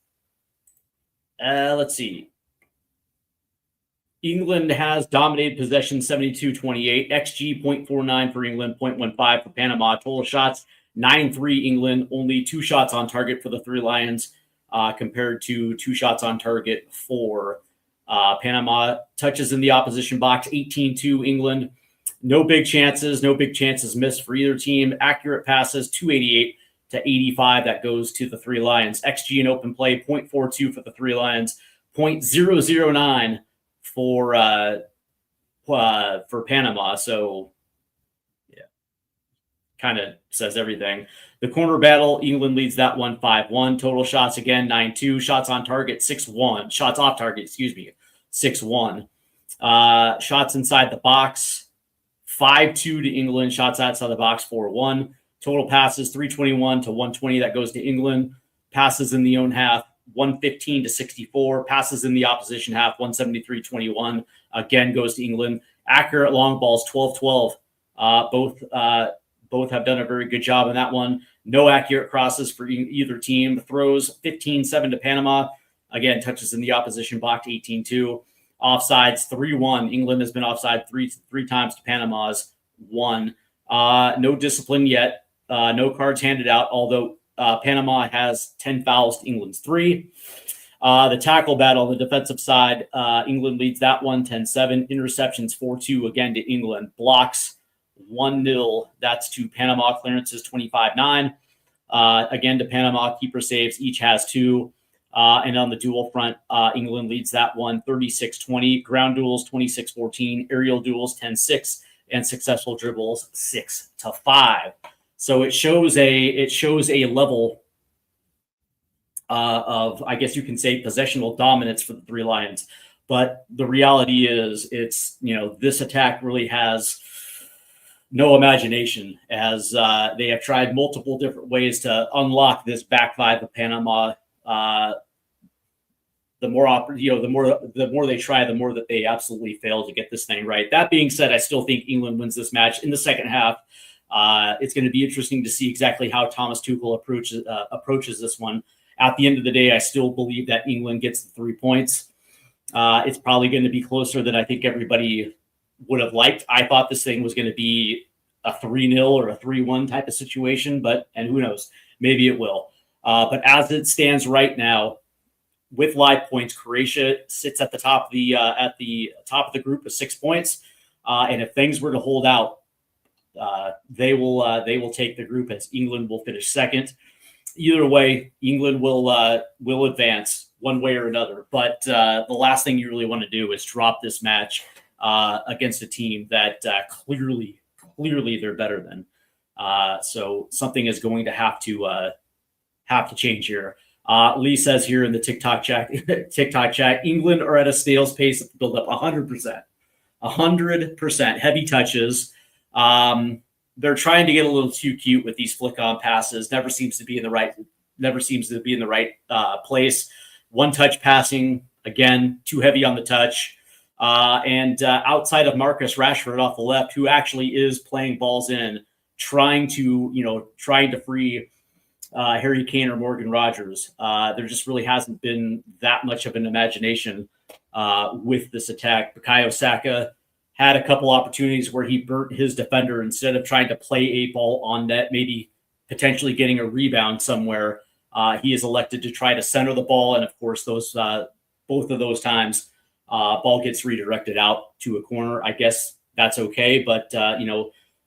Let's see. England has dominated possession 72-28. XG 0.49 for England, 0.15 for Panama. Total shots 9-3 England. Only 2 shots on target for the Three Lions compared to 2 shots on target for Panama. Touches in the opposition box 18-2 England. No big chances missed for either team. Accurate passes 288 to 85. That goes to the Three Lions. XG in open play 0.42 for the Three Lions. 0.009 for Panama. So yeah, kind of says everything. The corner battle, England leads that one 5-1. Total shots again 9-2. Shots on target 6-1. Shots off target, 6-1. Shots inside the box 5-2 to England. Shots outside the box 4-1. Total passes 321 to 120. That goes to England. Passes in the own half 115 to 64. Passes in the opposition half 173-21. Again goes to England. Accurate long balls 12-12. Both have done a very good job in that one. No accurate crosses for either team. Throws 15-7 to Panama. Again, touches in the opposition box 18-2. Offsides 3-1. England has been offside three times to Panama's 1. No discipline yet. No cards handed out, although Panama has 10 fouls to England's 3. The tackle battle on the defensive side, England leads that one 10-7. Interceptions 4-2 again to England. Blocks 1-0. That's to Panama. Clearances 25-9. Again to Panama. Keeper saves each has 2. And on the duel front, England leads that one 36-20. Ground duels 26-14. Aerial duels 10-6. And successful dribbles 6-5. So it shows a level of, I guess you can say, possessional dominance for the Three Lions. But the reality is, this attack really has no imagination, as they have tried multiple different ways to unlock this back five of Panama. The more they try, the more that they absolutely fail to get this thing right. That being said, I still think England wins this match in the second half. It's going to be interesting to see exactly how Thomas Tuchel approaches this one. At the end of the day, I still believe that England gets the 3 points. It's probably going to be closer than I think everybody would have liked. I thought this thing was going to be a 3-0 or a 3-1 type of situation, and who knows? Maybe it will. But as it stands right now, with live points, Croatia sits at the top of the group with 6 points. And if things were to hold out, they will take the group, as England will finish second. Either way, England will advance one way or another. But the last thing you really want to do is drop this match against a team that clearly they're better than. So something is going to have to change here. Lee says here in the TikTok chat, England are at a snail's pace to build up 100%. 100%. Heavy touches. They're trying to get a little too cute with these flick-on passes. Never seems to be in the right place. One-touch passing, again, too heavy on the touch. And outside of Marcus Rashford off the left, who actually is playing balls in, trying to free Harry Kane or Morgan Rogers. There just really hasn't been that much of an imagination with this attack. Bukayo Saka had a couple opportunities where he burnt his defender instead of trying to play a ball on net, maybe potentially getting a rebound somewhere. He is elected to try to center the ball, and of course, both of those times, ball gets redirected out to a corner. I guess that's okay, but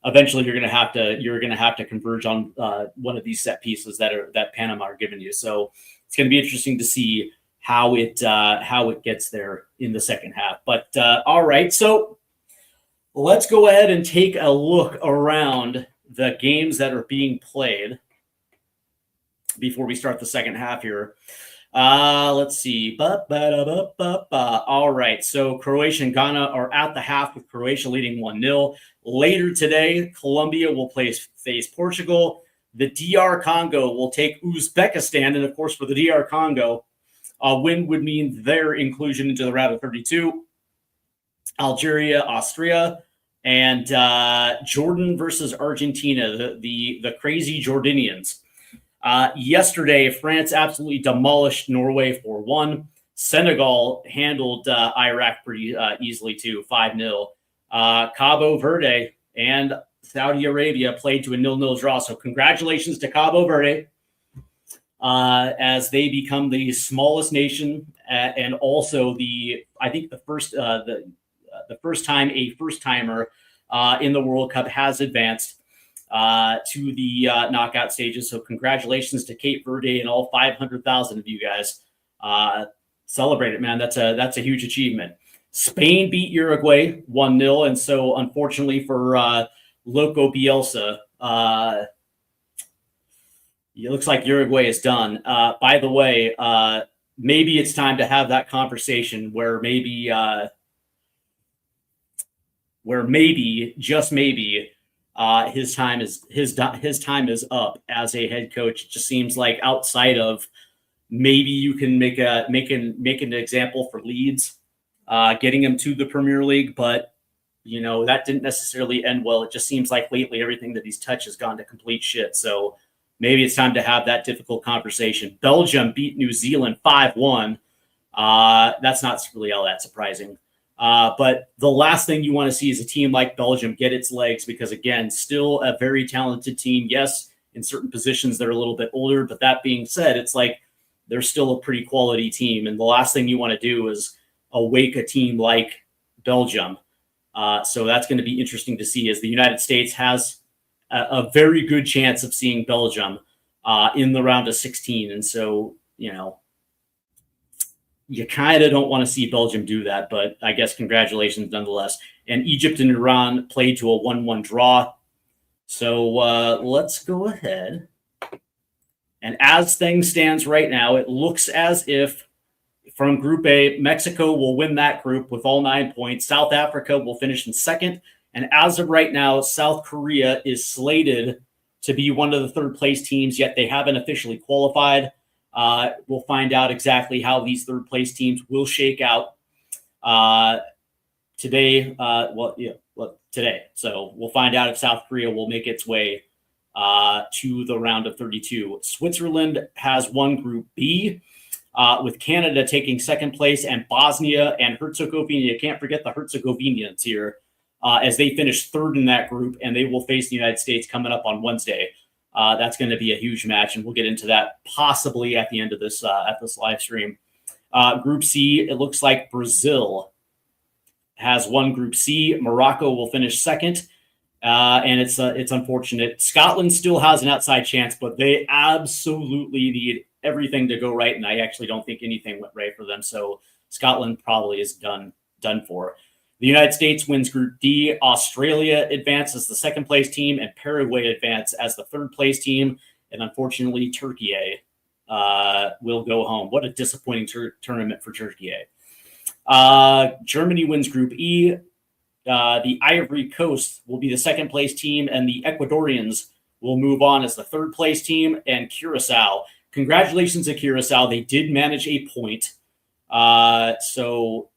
eventually you're going to have to converge on one of these set pieces that Panama are giving you. So it's going to be interesting to see how it gets there in the second half. But all right, so let's go ahead and take a look around the games that are being played before we start the second half here. Let's see. All right. So Croatia and Ghana are at the half, with Croatia leading 1-0. Later today, Colombia will face Portugal. The DR Congo will take Uzbekistan. And of course, for the DR Congo, a win would mean their inclusion into the round of 32. Algeria, Austria, and Jordan versus Argentina, the crazy Jordanians. Yesterday, France absolutely demolished Norway 4-1. Senegal handled Iraq pretty easily too, 5-0. Cabo Verde and Saudi Arabia played to a 0-0 draw. So congratulations to Cabo Verde as they become the smallest nation and also the first time a first-timer in the World Cup has advanced to the knockout stages. So congratulations to Cape Verde and all 500,000 of you guys. Celebrate it, man. That's a huge achievement. Spain beat Uruguay 1-0. And so unfortunately for Loco Bielsa, it looks like Uruguay is done. By the way, maybe it's time to have that conversation where maybe where maybe, just maybe, his time is up as a head coach. It just seems like outside of maybe you can make an example for Leeds, getting him to the Premier League, but that didn't necessarily end well. It just seems like lately everything that he's touched has gone to complete shit. So maybe it's time to have that difficult conversation. Belgium beat New Zealand 5-1. That's not really all that surprising. But the last thing you want to see is a team like Belgium get its legs because, again, still a very talented team. Yes, in certain positions they're a little bit older, but that being said, it's like they're still a pretty quality team. And the last thing you want to do is awake a team like Belgium. So that's going to be interesting to see as the United States has a very good chance of seeing Belgium in the round of 16. And so, you kind of don't want to see Belgium do that, but I guess congratulations nonetheless. And Egypt and Iran played to a 1-1 draw. So let's go ahead. And as things stands right now, it looks as if from Group A, Mexico will win that group with all 9 points. South Africa will finish in second. And as of right now, South Korea is slated to be one of the third-place teams, yet they haven't officially qualified. We'll find out exactly how these third-place teams will shake out today. Today. So we'll find out if South Korea will make its way to the round of 32. Switzerland has won Group B, with Canada taking second place, and Bosnia and Herzegovina. You can't forget the Herzegovinians here, as they finish third in that group, and they will face the United States coming up on Wednesday. That's going to be a huge match, and we'll get into that possibly at the end of this live stream. Group C, it looks like Brazil has won Group C. Morocco will finish second, and it's unfortunate. Scotland still has an outside chance, but they absolutely need everything to go right, and I actually don't think anything went right for them. So Scotland probably is done for. The United States wins Group D. Australia advances the second place team, and Paraguay advance as the third place team. And unfortunately, Turkey will go home. What a disappointing tournament for Turkey. Germany wins Group E. The Ivory Coast will be the second place team, and the Ecuadorians will move on as the third place team. And Curacao, congratulations to Curacao. They did manage a point. So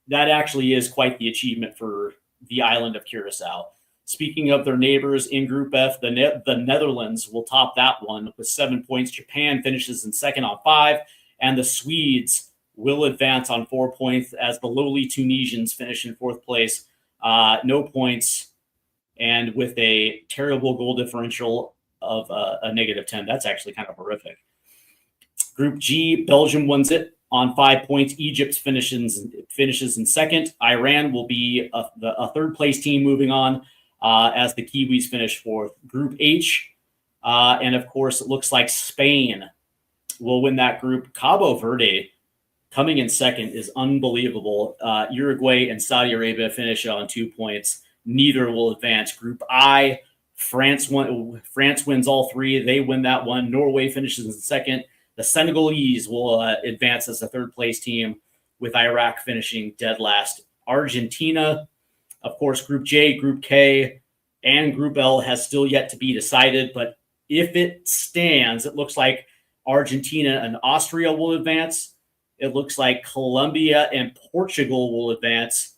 that actually is quite the achievement for the island of Curacao. Speaking of their neighbors in Group F, the Netherlands will top that one with 7 points. Japan finishes in second on 5, and the Swedes will advance on 4 points as the lowly Tunisians finish in fourth place. No points, and with a terrible goal differential of a -10. That's actually kind of horrific. Group G, Belgium wins it on 5 points. Egypt finishes in second. Iran will be a third place team moving on as the Kiwis finish fourth. Group H, and of course, it looks like Spain will win that group. Cabo Verde coming in second is unbelievable. Uruguay and Saudi Arabia finish on 2 points. Neither will advance. Group I, France wins all three. They win that one. Norway finishes in second. The Senegalese will advance as the third place team, with Iraq finishing dead last. Argentina, of course, Group J, Group K, and Group L has still yet to be decided. But if it stands, it looks like Argentina and Austria will advance. It looks like Colombia and Portugal will advance.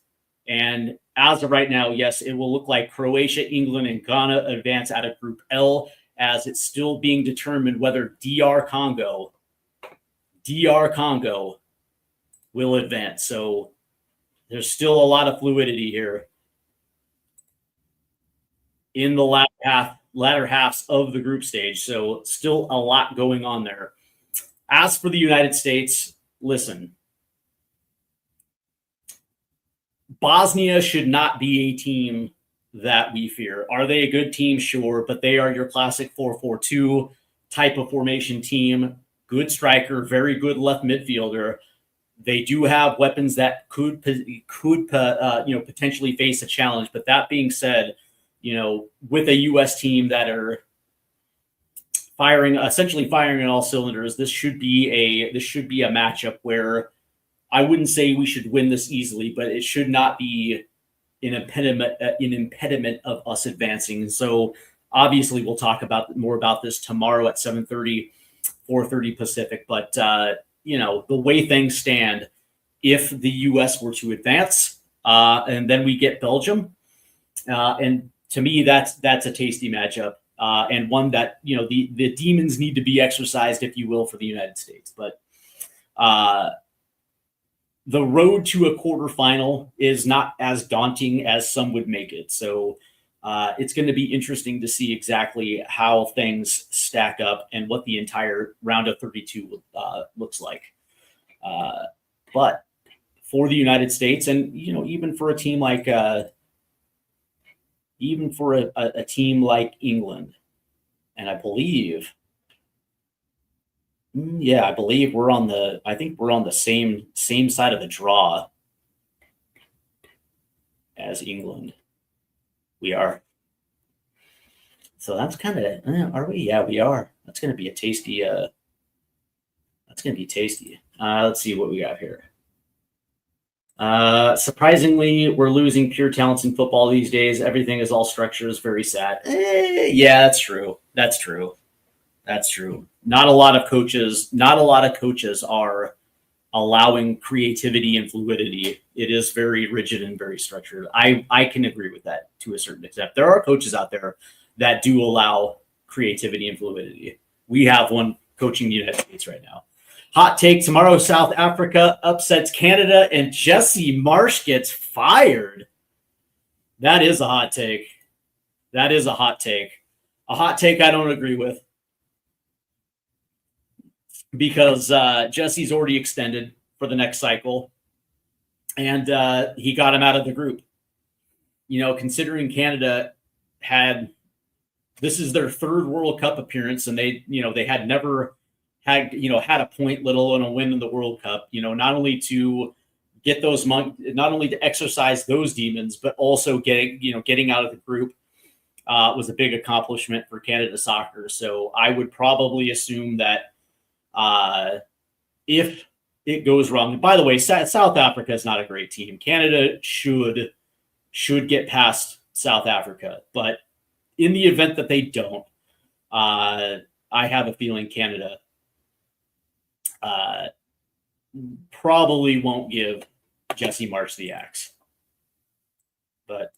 And as of right now, yes, it will look like Croatia, England, and Ghana advance out of Group L, as it's still being determined whether DR Congo will advance. So there's still a lot of fluidity here in the latter halves of the group stage. So still a lot going on there. As for the United States, listen, Bosnia should not be a team that we fear. Are they a good team? Sure, but they are your classic 4-4-2 type of formation team. Good striker, very good left midfielder. They do have weapons that could potentially face a challenge. But that being said, with a U.S. team that are essentially firing on all cylinders, this should be a matchup where I wouldn't say we should win this easily, but it should not be impediment of us advancing. So obviously, we'll talk more about this tomorrow at 7:30, 4:30 Pacific. But the way things stand, if the U.S. were to advance, and then we get Belgium, and to me, that's a tasty matchup, and one that the demons need to be exercised, if you will, for the United States. But the road to a quarterfinal is not as daunting as some would make it. So it's going to be interesting to see exactly how things stack up and what the entire round of 32 looks like. But for the United States, and even for a team like a team like England, and I believe we're on the same side of the draw as England. We are. So that's kind of, are we? Yeah, we are. That's going to be a tasty. That's going to be tasty. Let's see what we got here. Surprisingly, we're losing pure talents in football these days. Everything is all structures. Very sad. Yeah, that's true. That's true. Not a lot of coaches are allowing creativity and fluidity. It is very rigid and very structured. I can agree with that to a certain extent. There are coaches out there that do allow creativity and fluidity. We have one coaching the United States right now. Hot take: tomorrow, South Africa upsets Canada and Jesse Marsh gets fired. That is a hot take. A hot take I don't agree with, because Jesse's already extended for the next cycle, and he got him out of the group. Considering Canada this is their third World Cup appearance, and they had never had a point, let alone a win in the World Cup. Not only to get not only to exercise those demons, but also getting out of the group was a big accomplishment for Canada soccer. So I would probably assume that if it goes wrong, and by the way, South Africa is not a great team. Canada should get past South Africa, but in the event that they don't, I have a feeling Canada probably won't give Jesse Marsh the axe. But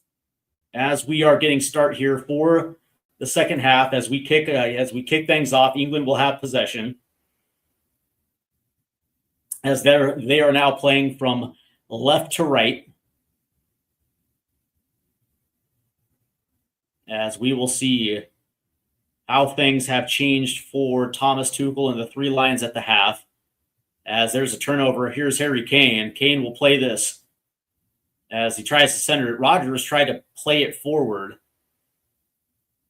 as we are getting start here for the second half, as we kick things off, England will have possession, as they are now playing from left to right, as we will see how things have changed for Thomas Tuchel and the Three Lions at the half. As there's a turnover, here's Harry Kane. Kane will play this as he tries to center it. Rodgers tried to play it forward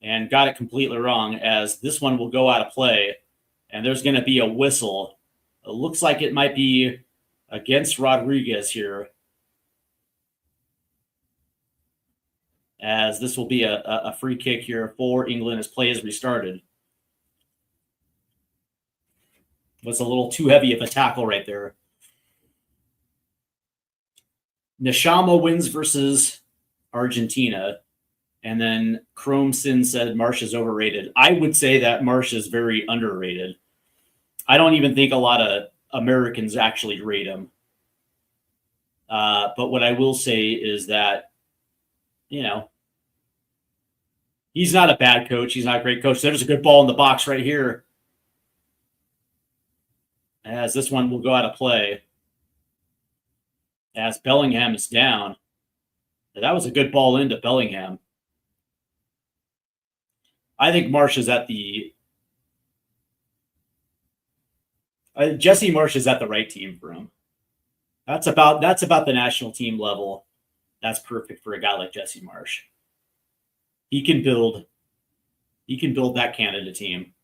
and got it completely wrong, as this one will go out of play, and there's going to be a whistle. It looks like it might be against Rodriguez here, as this will be a free kick here for England as play is restarted. Was a little too heavy of a tackle right there. Nishama wins versus Argentina. And then Chrome Sin said Marsh is overrated. I would say that Marsh is very underrated. I don't even think a lot of Americans actually rate him. But what I will say is that, he's not a bad coach. He's not a great coach. There's a good ball in the box right here, as this one will go out of play, as Bellingham is down. That was a good ball into Bellingham. I think Marsh is at the Jesse Marsh is at the right team for him. That's about the national team level. That's perfect for a guy like Jesse Marsh. He can build that Canada team.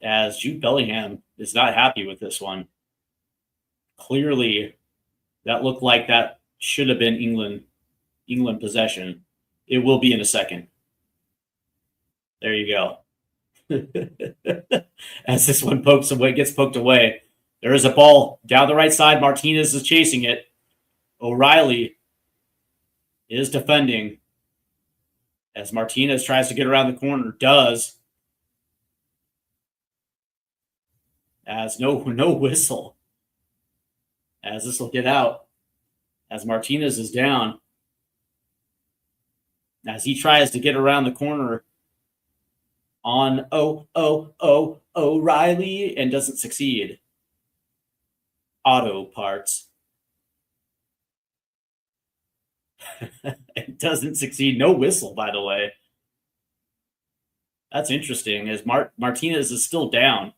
As Jude Bellingham is not happy with this one. Clearly, that looked like that should have been England possession. It will be in a second. There you go. As this one gets poked away. There is a ball down the right side. Martinez is chasing it. O'Reilly is defending as Martinez tries to get around the corner. Does. As no whistle. As this will get out. As Martinez is down. As he tries to get around the corner on O'Reilly and doesn't succeed. Auto parts. It doesn't succeed. No whistle, by the way. That's interesting, as Martinez is still down.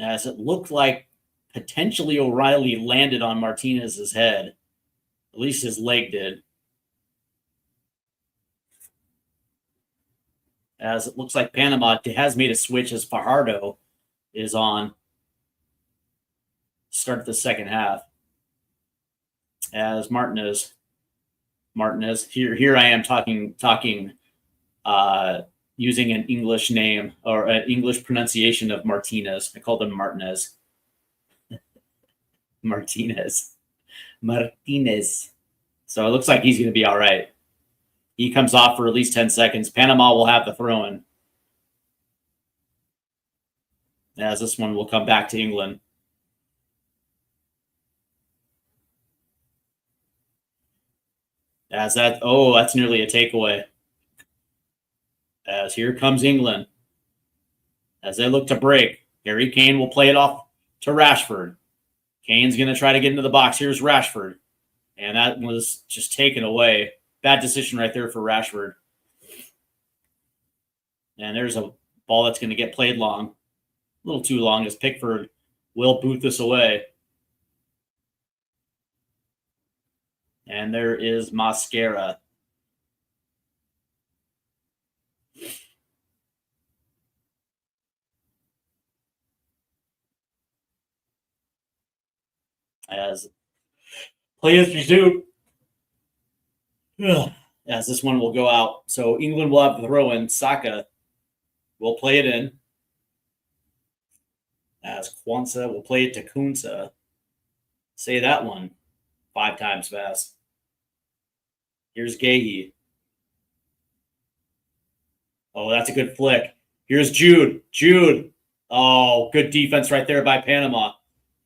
As it looked like potentially O'Reilly landed on Martinez's head. At least his leg did. As it looks like Panama has made a switch as Fajardo is on. Start the second half. As Martinez, here I am talking using an English name or an English pronunciation of Martinez. I called him Martinez. Martinez. So it looks like he's going to be all right. He comes off for at least 10 seconds. Panama will have the throw-in. As this one will come back to England. As that, that's nearly a takeaway. As here comes England. As they look to break, Harry Kane will play it off to Rashford. Kane's going to try to get into the box. Here's Rashford. And that was just taken away. Bad decision right there for Rashford. And there's a ball that's going to get played long. A little too long as Pickford will boot this away. And there is Mascara. As play is resumed. As this one will go out. So England will have the throw in. Saka will play it in. As Kwanzaa will play it to Kunsa. Say that one 5 times fast. Here's Gahey. Oh, that's a good flick. Here's Jude. Oh, good defense right there by Panama.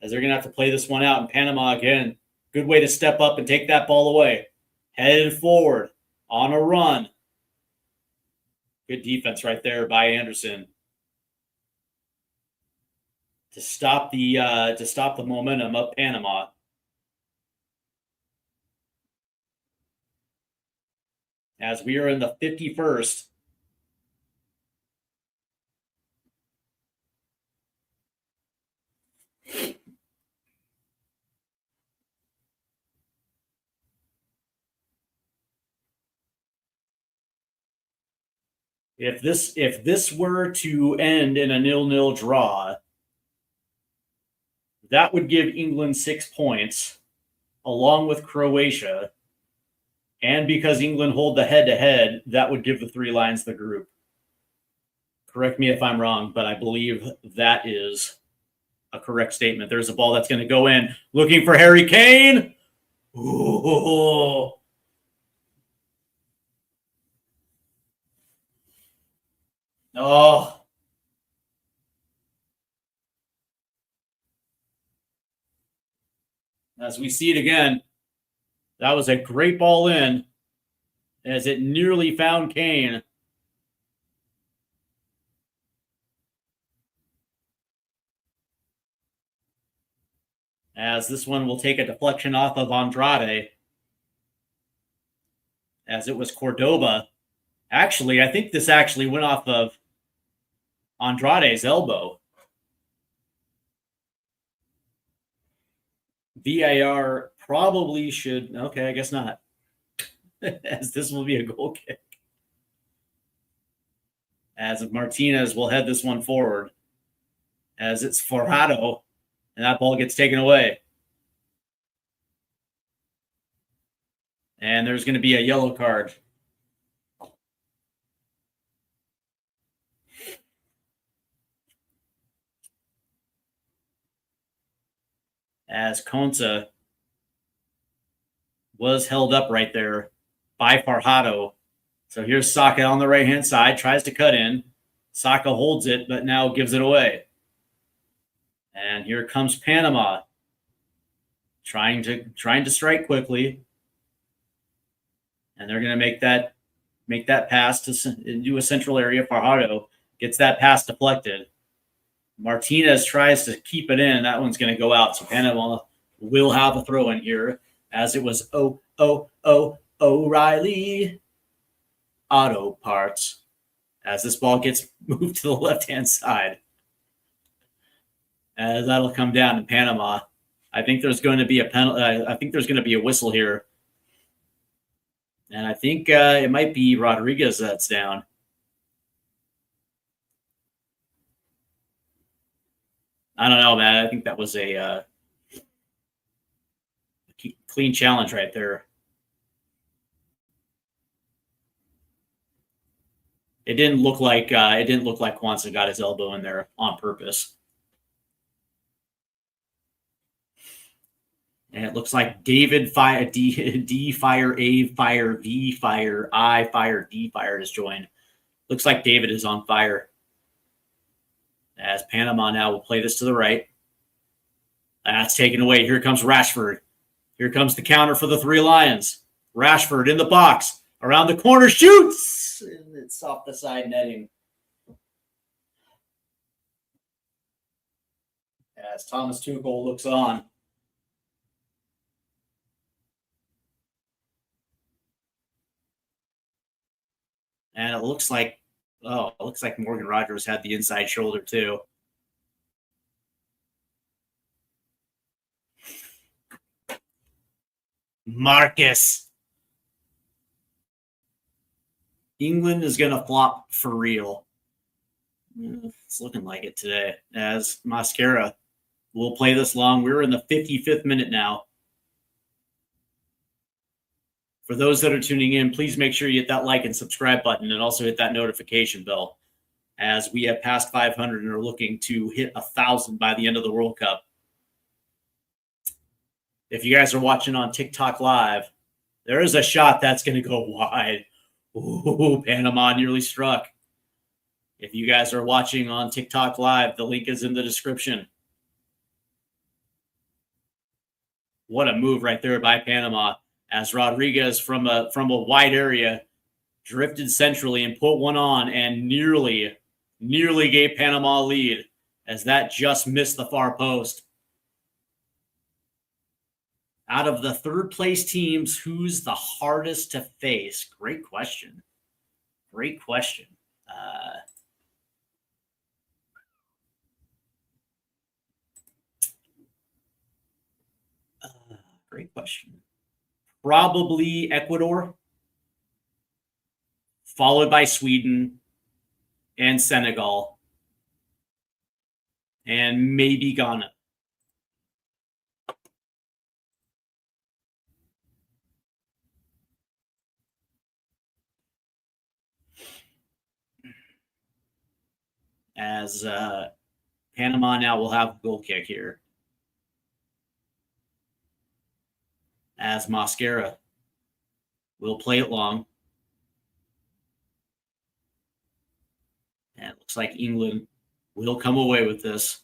As they're going to have to play this one out. And Panama, again, good way to step up and take that ball away. Headed forward on a run. Good defense right there by Anderson. To stop the momentum of Panama. As we are in the 51st. If this were to end in a 0-0 draw, that would give England 6 points, along with Croatia. And because England hold the head-to-head, that would give the 3 Lions the group. Correct me if I'm wrong, but I believe that is a correct statement. There's a ball that's going to go in. Looking for Harry Kane. Ooh. Oh. As we see it again, that was a great ball in as it nearly found Kane. As this one will take a deflection off of Andrade. As it was Cordoba. Actually, I think this actually went off of Andrade's elbow. VAR probably should. Okay, I guess not. As this will be a goal kick. As Martinez will head this one forward. as it's Fajardo, and that ball gets taken away. And there's going to be a yellow card. As Konsa was held up right there by Fajardo. So here's Saka on the right-hand side, tries to cut in. Saka holds it, but now gives it away. And here comes Panama, trying to strike quickly. And they're going to make that pass into a central area. Fajardo gets that pass deflected. Martinez tries to keep it in. That one's going to go out. So Panama will have a throw in here, as it was O'Reilly Auto Parts, as this ball gets moved to the left-hand side. As that'll come down to Panama. I think there's going to be a penalty. I think there's going to be a whistle here. And I think it might be Rodriguez that's down. I don't know, man. I think that was a clean challenge right there. It didn't look like Kwanzaa got his elbow in there on purpose. And it looks like David Fire D Fire A Fire V Fire I Fire D Fire has joined. Looks like David is on fire. As Panama now will play this to the right. That's taken away. Here comes Rashford. Here comes the counter for the Three Lions. Rashford in the box. Around the corner. Shoots! And it's off the side netting. As Thomas Tuchel looks on. And it looks like Morgan Rogers had the inside shoulder too. Marcus. England is going to flop for real. It's looking like it today. As Mascara will play this long. We're in the 55th minute now. For those that are tuning in, please make sure you hit that like and subscribe button, and also hit that notification bell, as we have passed 500 and are looking to hit 1,000 by the end of the World Cup. If you guys are watching on TikTok Live, there is a shot that's going to go wide. Ooh, Panama nearly struck. If you guys are watching on TikTok Live, the link is in the description. What a move right there by Panama, as Rodriguez from a wide area drifted centrally and put one on and nearly gave Panama a lead, as that just missed the far post. Out of the third place teams, who's the hardest to face? Great question. Great question. Great question. Probably Ecuador, followed by Sweden and Senegal, and maybe Ghana. As Panama now will have a goal kick here. As Mascara will play it long. And it looks like England will come away with this.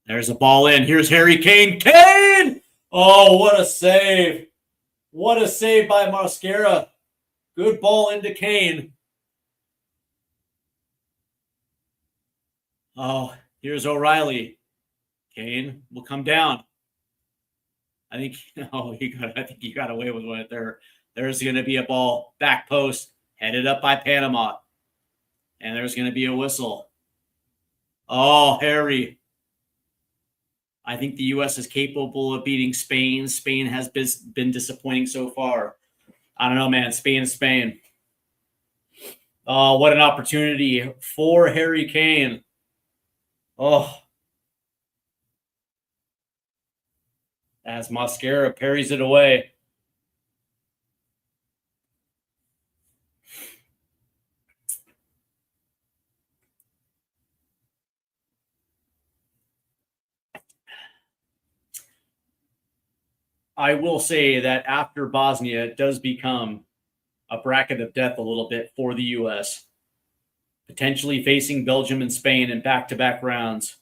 There's a ball in. Here's Harry Kane. Kane! Oh, what a save. What a save by Mascara. Good ball into Kane. Oh, here's O'Reilly. Kane will come down. I think he got away with one there. There's going to be a ball back post headed up by Panama, and there's going to be a whistle. Oh, Harry. I think the U.S. is capable of beating Spain. Spain has been disappointing so far. I don't know, man. Spain is Spain. Oh, what an opportunity for Harry Kane. Oh, as Mascara parries it away. I will say that after Bosnia, it does become a bracket of death a little bit for the U.S., potentially facing Belgium and Spain in back-to-back rounds.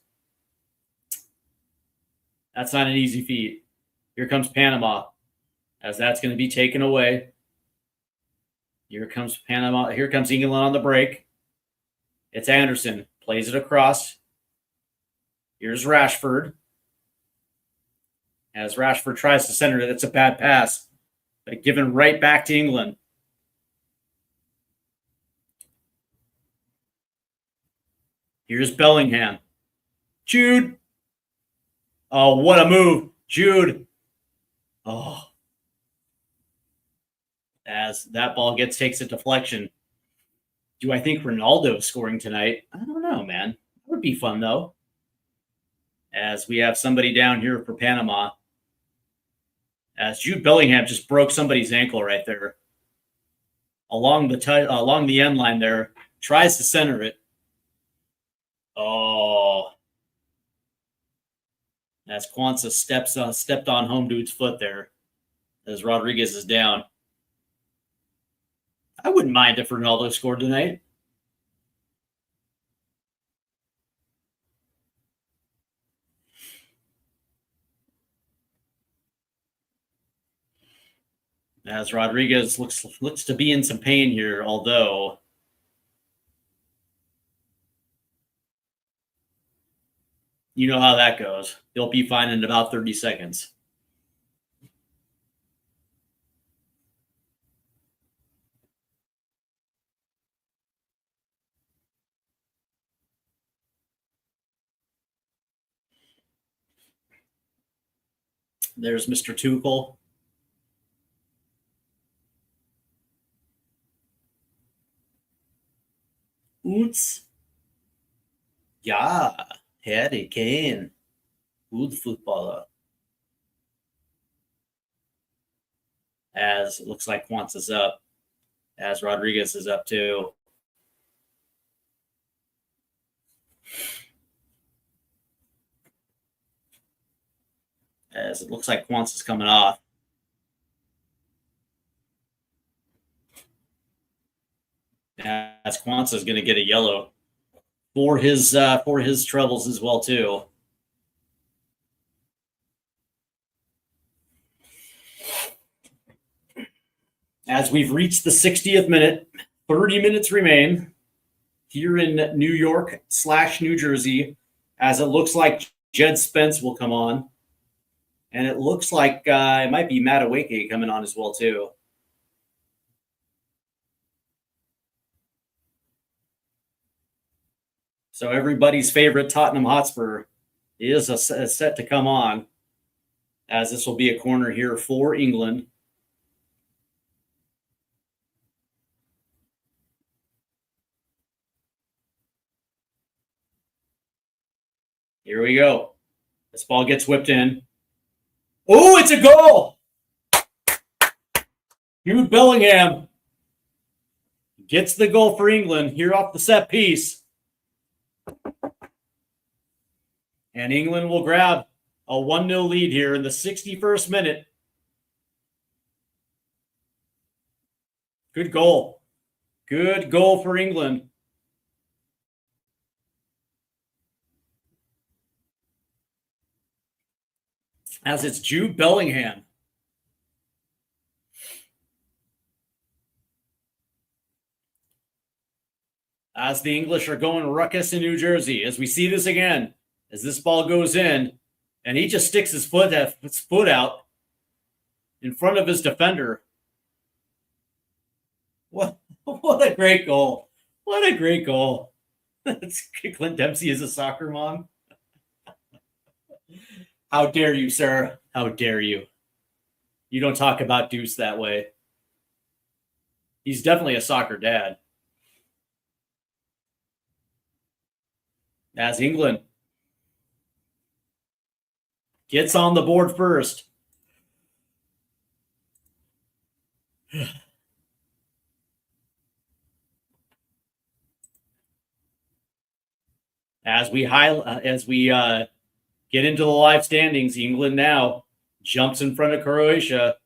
That's not an easy feat. Here comes Panama, as that's going to be taken away. Here comes Panama. Here comes England on the break. It's Anderson. Plays it across. Here's Rashford. As Rashford tries to center it, it's a bad pass, but given right back to England. Here's Bellingham. Jude. Oh, what a move. Jude. Oh. As that ball takes a deflection. Do I think Ronaldo is scoring tonight? I don't know, man. It would be fun, though. As we have somebody down here for Panama. As Jude Bellingham just broke somebody's ankle right there. Along the end line there. Tries to center it. Oh. As Quansah stepped on home dude's foot there. As Rodriguez is down. I wouldn't mind if Ronaldo scored tonight. As Rodriguez looks to be in some pain here, although you know how that goes. He'll be fine in about 30 seconds. There's Mr. Tuchel. Oots. Ja, Harry Kane. Good footballer. As it looks like Quansah's up. As Rodriguez is up too. As it looks like Quansah's coming off. As Quansah's going to get a yellow for his troubles as well too. As we've reached the 60th minute, 30 minutes remain here in New York/New Jersey, as it looks like Jed Spence will come on. And it looks like it might be Madueke coming on as well too. So everybody's favorite Tottenham Hotspur is set to come on, as this will be a corner here for England. Here we go. This ball gets whipped in. Oh, it's a goal! Jude Bellingham gets the goal for England here off the set piece. And England will grab a 1-0 lead here in the 61st minute. Good goal. Good goal for England. As it's Jude Bellingham. As the English are going ruckus in New Jersey, as we see this again, as this ball goes in, and he just sticks his foot out in front of his defender. What a great goal. What a great goal. Clint Dempsey is a soccer mom. How dare you, sir? How dare you? You don't talk about Deuce that way. He's definitely a soccer dad. As England gets on the board first. As we get into the live standings, England now jumps in front of Croatia.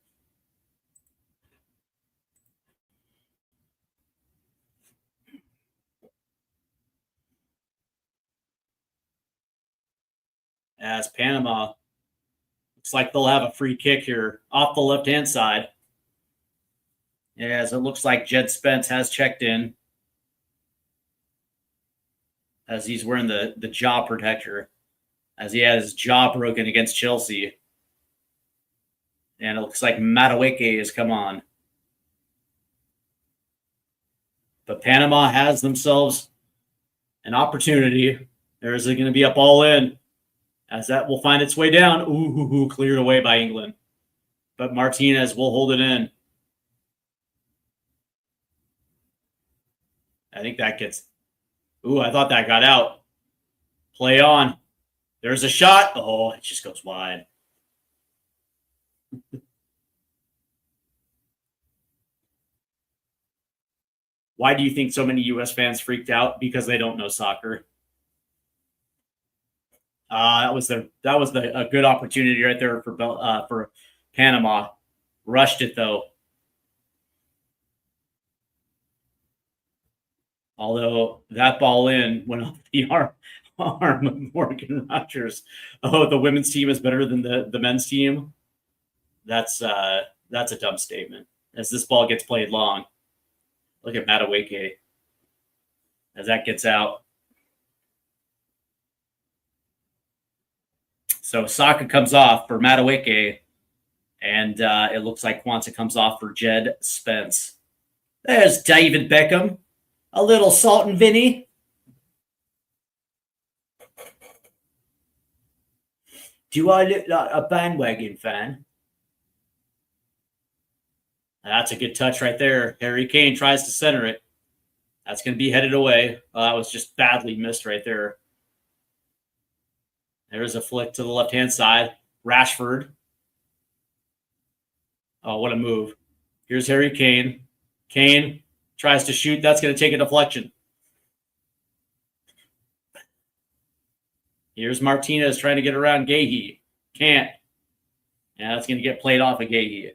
As Panama looks like they'll have a free kick here off the left-hand side. As it looks like Jed Spence has checked in, as he's wearing the jaw protector, as he had his jaw broken against Chelsea. And it looks like Madueke has come on. But Panama has themselves an opportunity. There is going to be a ball in, as that will find its way down. Ooh, cleared away by England. But Martinez will hold it in. I think that gets... Ooh, I thought that got out. Play on. There's a shot. Oh, it just goes wide. Why do you think so many U.S. fans freaked out? Because they don't know soccer. That was a good opportunity right there for Panama. Rushed it though. Although that ball in went off the arm of Morgan Rogers. Oh, the women's team is better than the men's team. That's a dumb statement. As this ball gets played long. Look at Madueke as that gets out. So Saka comes off for Madueke, and it looks like Quansah comes off for Jed Spence. There's David Beckham. A little salt and Vinny. Do I look like a bandwagon fan? That's a good touch right there. Harry Kane tries to center it. That's going to be headed away. That was just badly missed right there. There's a flick to the left-hand side. Rashford. Oh, what a move. Here's Harry Kane. Kane tries to shoot. That's going to take a deflection. Here's Martinez trying to get around Gahey. Can't. Yeah, that's going to get played off of Gahey.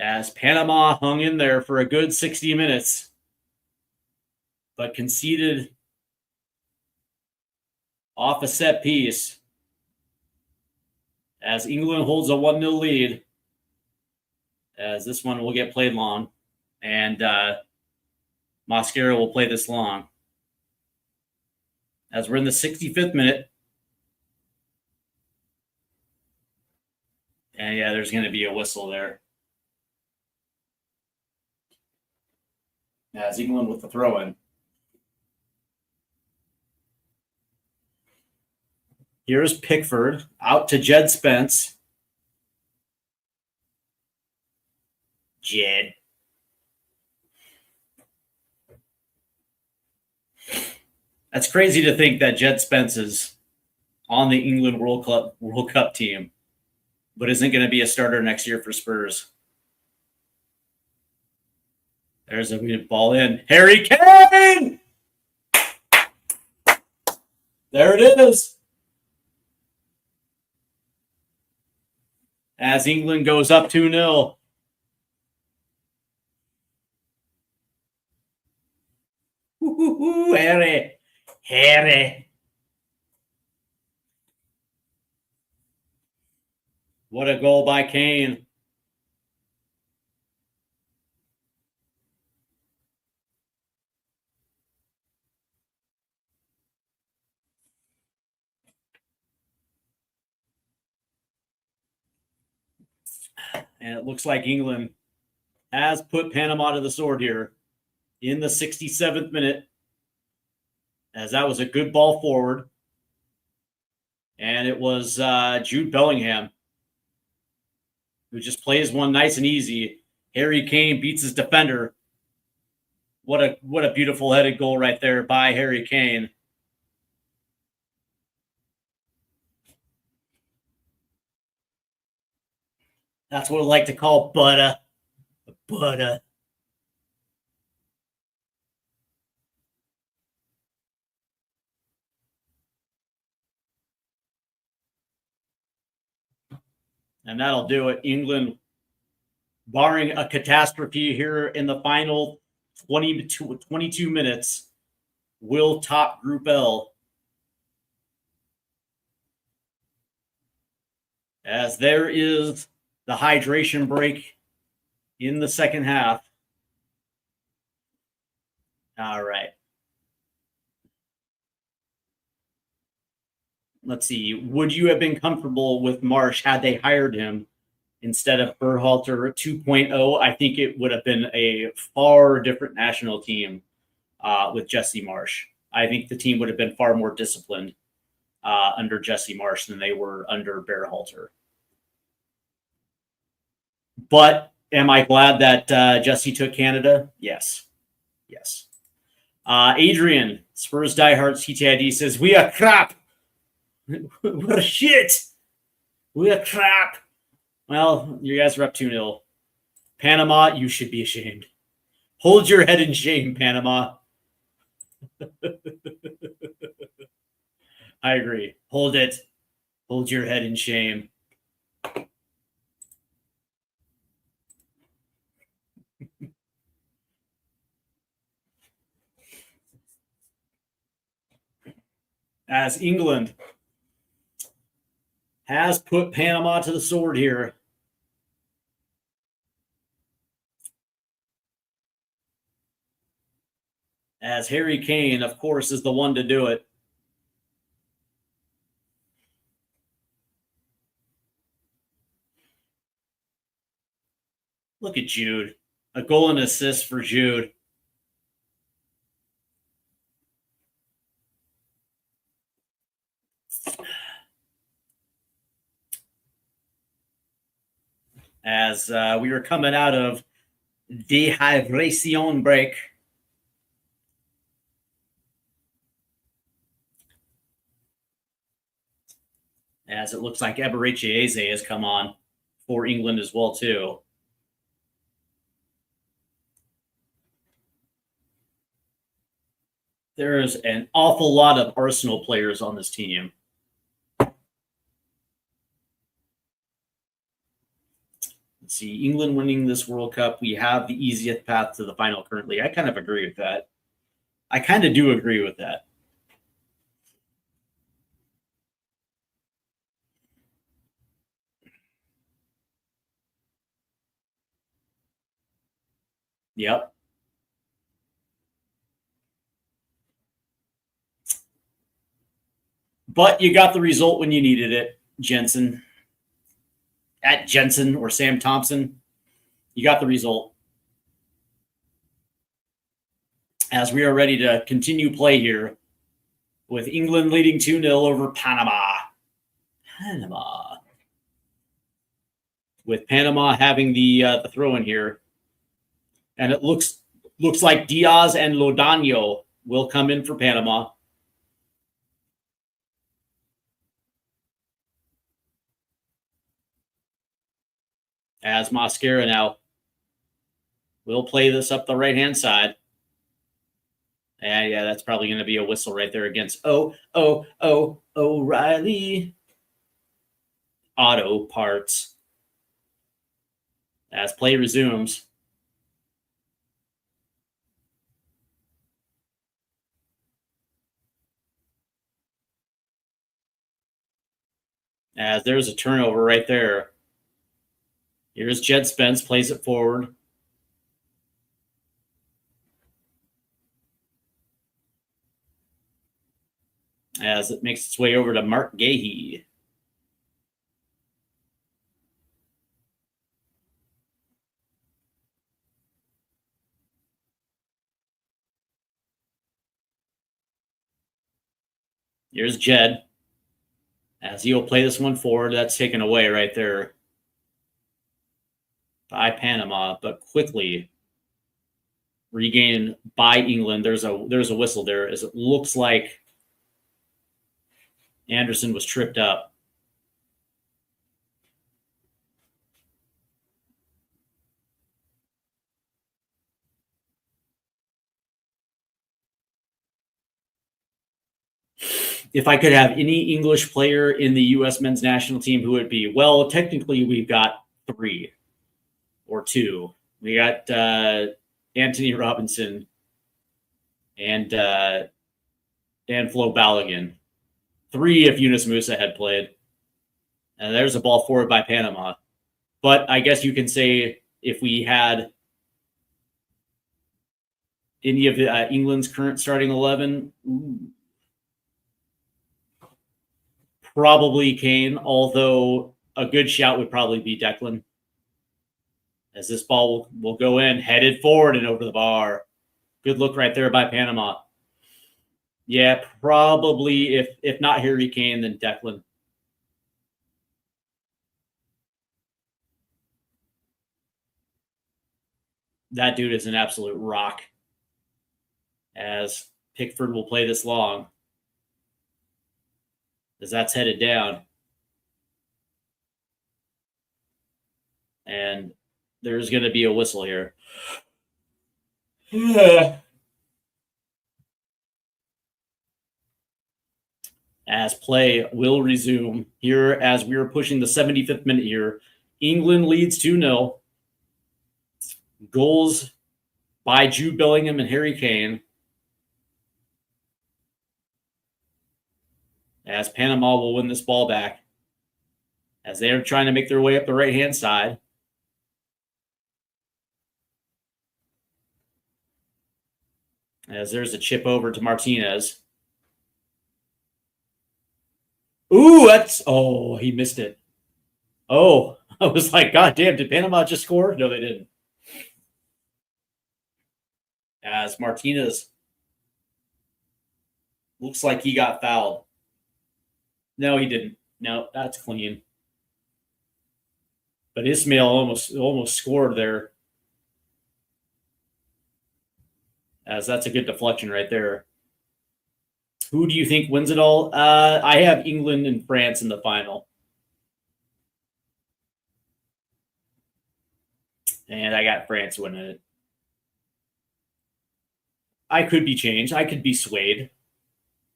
As Panama hung in there for a good 60 minutes, but conceded off a set piece as England holds a 1-0 lead, as this one will get played long, and Mosquera will play this long. As we're in the 65th minute, and yeah, there's going to be a whistle there. As England with the throw-in. Here's Pickford out to Jed Spence. Jed. That's crazy to think that Jed Spence is on the England World Cup team, but isn't going to be a starter next year for Spurs. There's a ball in. Harry Kane! There it is. As England goes up 2-0. Harry. Harry. What a goal by Kane. And it looks like England has put Panama to the sword here in the 67th minute, as that was a good ball forward. And it was Jude Bellingham who just plays one nice and easy. Harry Kane beats his defender. What a beautiful headed goal right there by Harry Kane. That's what I like to call butter. Butter. And that'll do it. England, barring a catastrophe here in the final 22 minutes, will top Group L. As there is the hydration break in the second half. All right. Let's see. Would you have been comfortable with Marsh had they hired him instead of Berhalter 2.0? I think it would have been a far different national team with Jesse Marsh. I think the team would have been far more disciplined under Jesse Marsh than they were under Berhalter. But am I glad that Jesse took Canada? Yes. Yes. Adrian, Spurs diehard CTID says, we are crap. We're shit. We are crap. Well, you guys are up 2-0. Panama, you should be ashamed. Hold your head in shame, Panama. I agree. Hold it. Hold your head in shame. As England has put Panama to the sword here. As Harry Kane, of course, is the one to do it. Look at Jude. A goal and assist for Jude. As we were coming out of dehydration break. As it looks like Eberechi Eze has come on for England as well, too. There's an awful lot of Arsenal players on this team. Let's see, England winning this World Cup, we have the easiest path to the final currently. I kind of agree with that. I kind of do agree with that. Yep. But you got the result when you needed it, Jensen. At Jensen or Sam Thompson, you got the result. As we are ready to continue play here with England leading 2-0 over Panama. Panama. With Panama having the throw in here. And it looks like Diaz and Lodano will come in for Panama. As Mosquera now will play this up the right-hand side. And yeah, that's probably going to be a whistle right there against O'Reilly Auto Parts. As play resumes. As there's a turnover right there. Here's Jed Spence, plays it forward. As it makes its way over to Mark Gahey. Here's Jed. As he'll play this one forward. That's taken away right there by Panama, but quickly regained by England. There's a whistle there as it looks like Anderson was tripped up. If I could have any English player in the U.S. men's national team, who would it be? Well, technically, we've got 3 or 2. We got Anthony Robinson and Flo Balogun. 3 if Yunus Musa had played. And there's a ball forward by Panama. But I guess you can say if we had any of England's current starting 11, probably Kane, although a good shout would probably be Declan. As this ball will go in, headed forward and over the bar. Good look right there by Panama. Yeah, probably if not Harry Kane, then Declan. That dude is an absolute rock. As Pickford will play this long. As that's headed down. And there's going to be a whistle here. As play will resume here as we are pushing the 75th minute here. England leads 2-0. Goals by Jude Bellingham and Harry Kane. As Panama will win this ball back. As they are trying to make their way up the right-hand side. As there's a chip over to Martinez. Ooh, he missed it. Oh, I was like, God damn, did Panama just score? No, they didn't. As Martinez looks like he got fouled. No, he didn't. No, that's clean. But Ismail almost scored there. As that's a good deflection right there. Who do you think wins it all? I have England and France in the final. And I got France winning it. I could be changed. I could be swayed.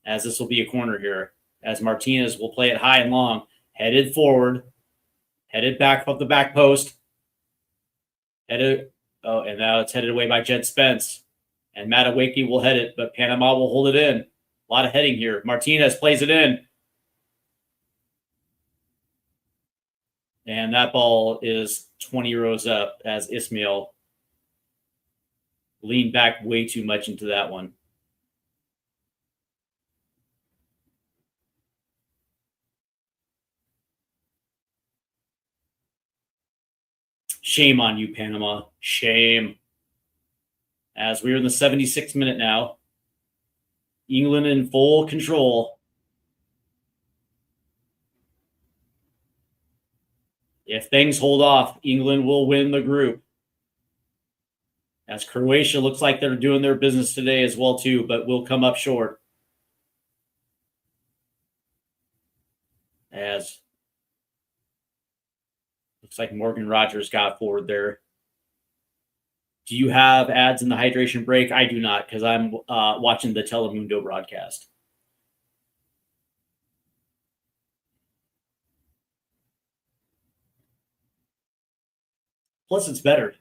As this will be a corner here. As Martinez will play it high and long. Headed forward. Headed back up the back post. And now it's headed away by Jed Spence. And Madueke will head it, but Panama will hold it in. A lot of heading here. Martinez plays it in. And that ball is 20 rows up as Ismail leaned back way too much into that one. Shame on you, Panama. Shame. As we're in the 76th minute now. England in full control. If things hold off, England will win the group. As Croatia looks like they're doing their business today as well too, but will come up short. As looks like Morgan Rogers got forward there. Do you have ads in the hydration break? I do not, because I'm watching the Telemundo broadcast. Plus, it's better.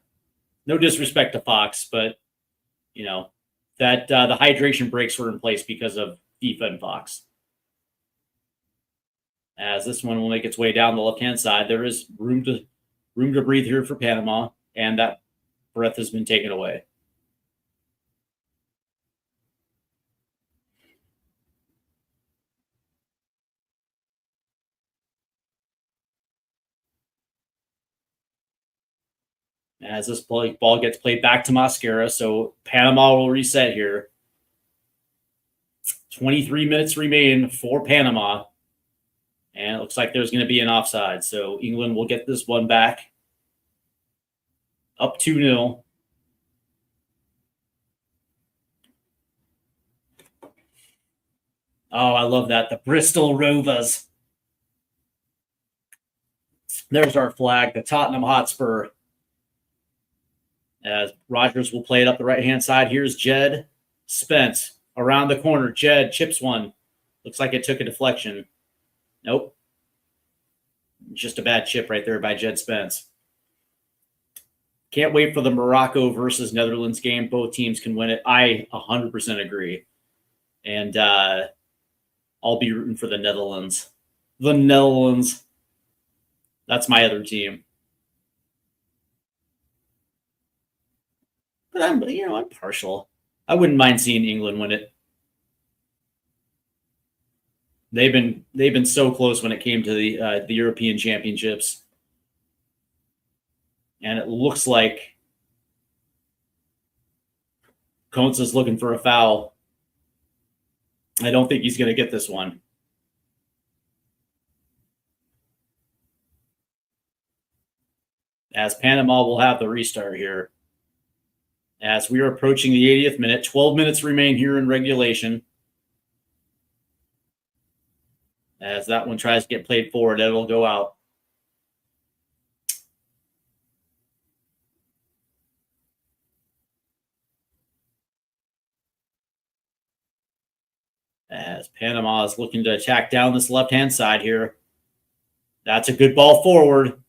No disrespect to Fox, but, you know, that the hydration breaks were in place because of FIFA and Fox. As this one will make its way down the left-hand side, there is room to breathe here for Panama, and that breath has been taken away. As this ball gets played back to Mascara, so Panama will reset here. 23 minutes remain for Panama. And it looks like there's going to be an offside. So England will get this one back. Up 2-0. Oh, I love that. The Bristol Rovers. There's our flag, the Tottenham Hotspur. As Rogers will play it up the right-hand side. Here's Jed Spence around the corner. Jed chips one. Looks like it took a deflection. Nope. Just a bad chip right there by Jed Spence. Can't wait for the Morocco versus Netherlands game. Both teams can win it. I 100% agree. And I'll be rooting for the Netherlands. The Netherlands. That's my other team. But I'm partial. I wouldn't mind seeing England win it. They've been so close when it came to the European Championships, and it looks like Konsa's looking for a foul. I don't think he's going to get this one. As Panama will have the restart here. As we are approaching the 80th minute, 12 minutes remain here in regulation. As that one tries to get played forward, it'll go out. As Panama is looking to attack down this left-hand side here. That's a good ball forward.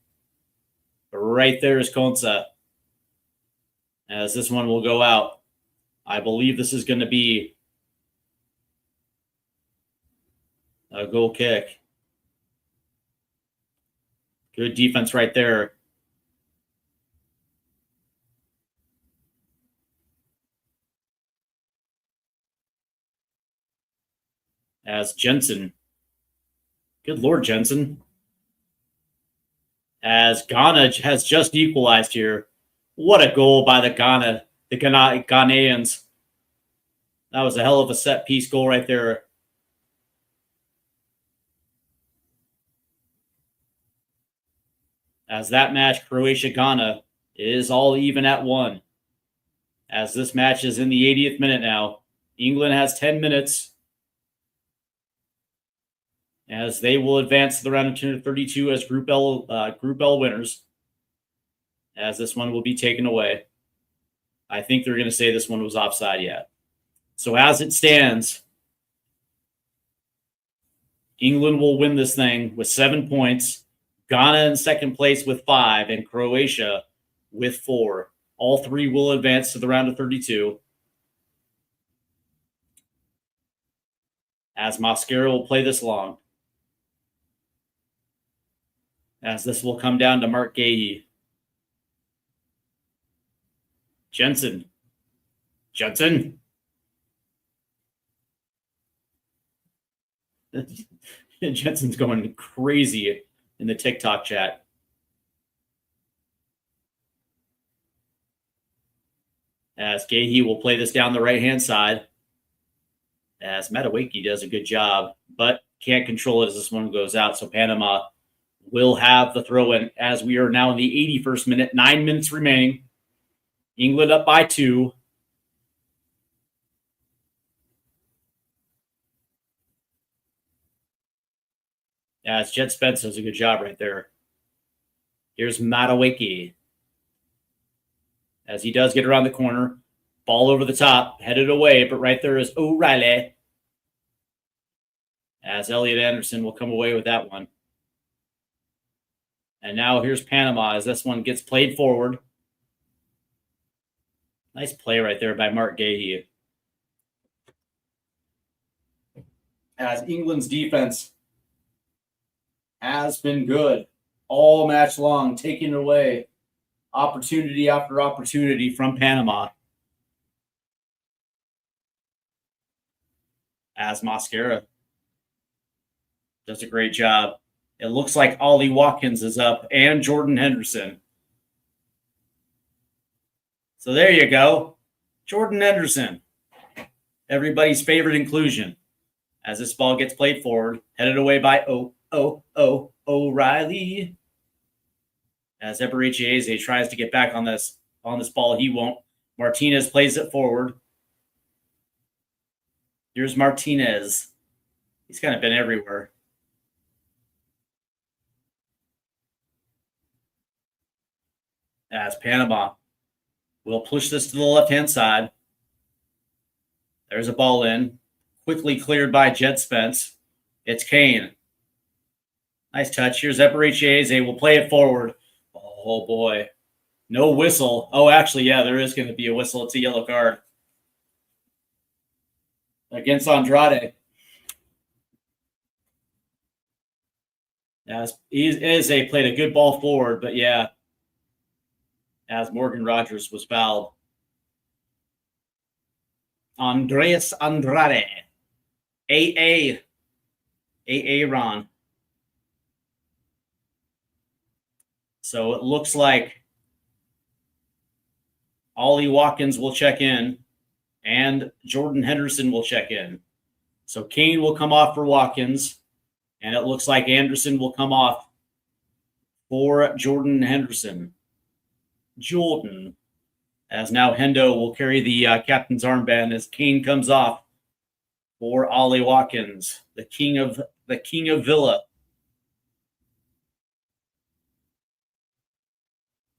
But right there is Konsa. As this one will go out. I believe this is going to be a goal kick. Good defense right there. As Jensen. Good Lord, Jensen. As Ghana has just equalized here. What a goal by the Ghanaians. That was a hell of a set piece goal right there. As that match, Croatia-Ghana, is all even at 1. As this match is in the 80th minute now. England has 10 minutes. As they will advance to the round of 32 as Group L winners. As this one will be taken away. I think they're going to say this one was offside yet. So as it stands, England will win this thing with 7 points. Ghana in second place with 5, and Croatia with 4. All 3 will advance to the round of 32. As Mosquera will play this long. As this will come down to Mark Gahey. Jensen. Jensen's going crazy in the TikTok chat. As Gahey will play this down the right-hand side. As Madueke does a good job, but can't control it as this one goes out. So Panama will have the throw-in as we are now in the 81st minute. 9 minutes remaining. England up by 2. As Jed Spence does a good job right there. Here's Madueke. As he does get around the corner. Ball over the top. Headed away, but right there is O'Reilly. As Elliot Anderson will come away with that one. And now here's Panama as this one gets played forward. Nice play right there by Mark Gahey. As England's defense has been good all match long, taking away opportunity after opportunity from Panama. As Mosquera does a great job. It looks like Ollie Watkins is up and Jordan Henderson. So there you go. Jordan Henderson. Everybody's favorite inclusion. As this ball gets played forward, headed away by O'Reilly. As Eberechi Eze tries to get back on this ball, he won't. Martinez plays it forward. Here's Martinez. He's kind of been everywhere. As Panama will push this to the left-hand side. There's a ball in. Quickly cleared by Jed Spence. It's Kane. Nice touch. Here's Eberechieze. Will play it forward. Oh, boy. No whistle. Oh, actually, yeah, there is going to be a whistle. It's a yellow card against Andrade. As Eze played a good ball forward, but yeah, as Morgan Rogers was fouled. Andreas Andrade. AA Ron. So it looks like Ollie Watkins will check in and Jordan Henderson will check in. So Kane will come off for Watkins, and it looks like Anderson will come off for Jordan Henderson. Jordan, as now Hendo will carry the captain's armband as Kane comes off for Ollie Watkins, the king of Villa.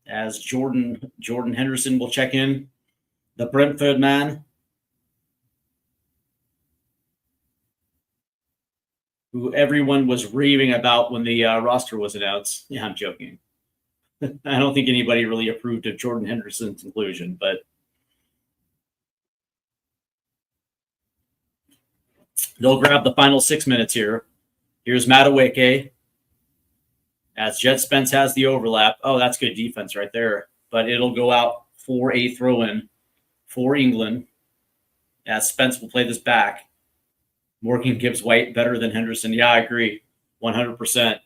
As Jordan Henderson will check in, the Brentford man, who everyone was raving about when the roster was announced. Yeah, I'm joking. I don't think anybody really approved of Jordan Henderson's inclusion, but they'll grab the final 6 minutes here. Here's Madueke. As Jed Spence has the overlap. Oh, that's good defense right there. But it'll go out for a throw-in for England. As Spence will play this back. Morgan Gibbs White better than Henderson. Yeah, I agree. 100%.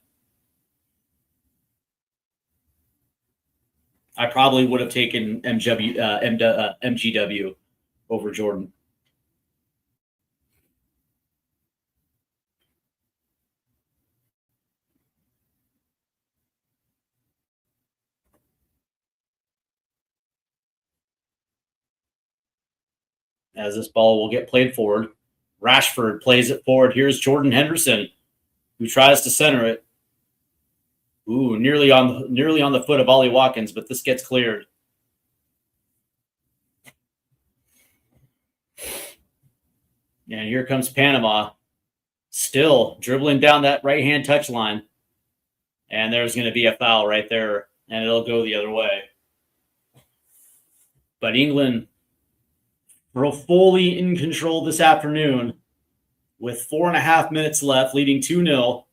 I probably would have taken MGW over Jordan. As this ball will get played forward. Rashford plays it forward. Here's Jordan Henderson, who tries to center it. Ooh, nearly on the foot of Ollie Watkins, but this gets cleared. And here comes Panama, still dribbling down that right-hand touchline. And there's going to be a foul right there, and it'll go the other way. But England are fully in control this afternoon with 4.5 minutes left, leading 2-0.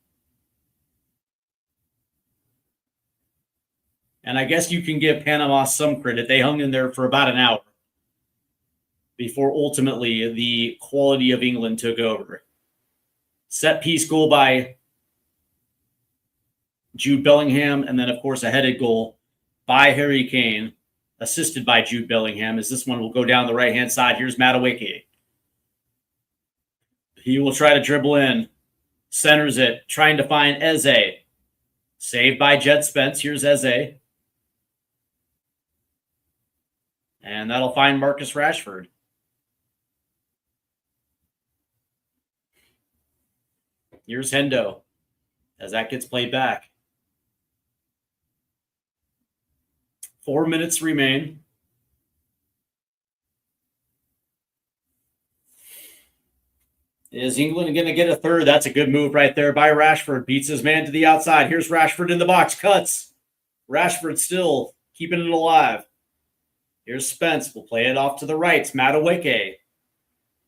And I guess you can give Panama some credit. They hung in there for about an hour before ultimately the quality of England took over. Set piece goal by Jude Bellingham, and then, of course, a headed goal by Harry Kane, assisted by Jude Bellingham, as this one will go down the right-hand side. Here's Madueke. He will try to dribble in, centers it, trying to find Eze. Saved by Jed Spence. Here's Eze. And that'll find Marcus Rashford. Here's Hendo as that gets played back. 4 minutes remain. Is England going to get a third? That's a good move right there by Rashford. Beats his man to the outside. Here's Rashford in the box. Cuts. Rashford still keeping it alive. Here's Spence. We'll play it off to the right. It's Madueke.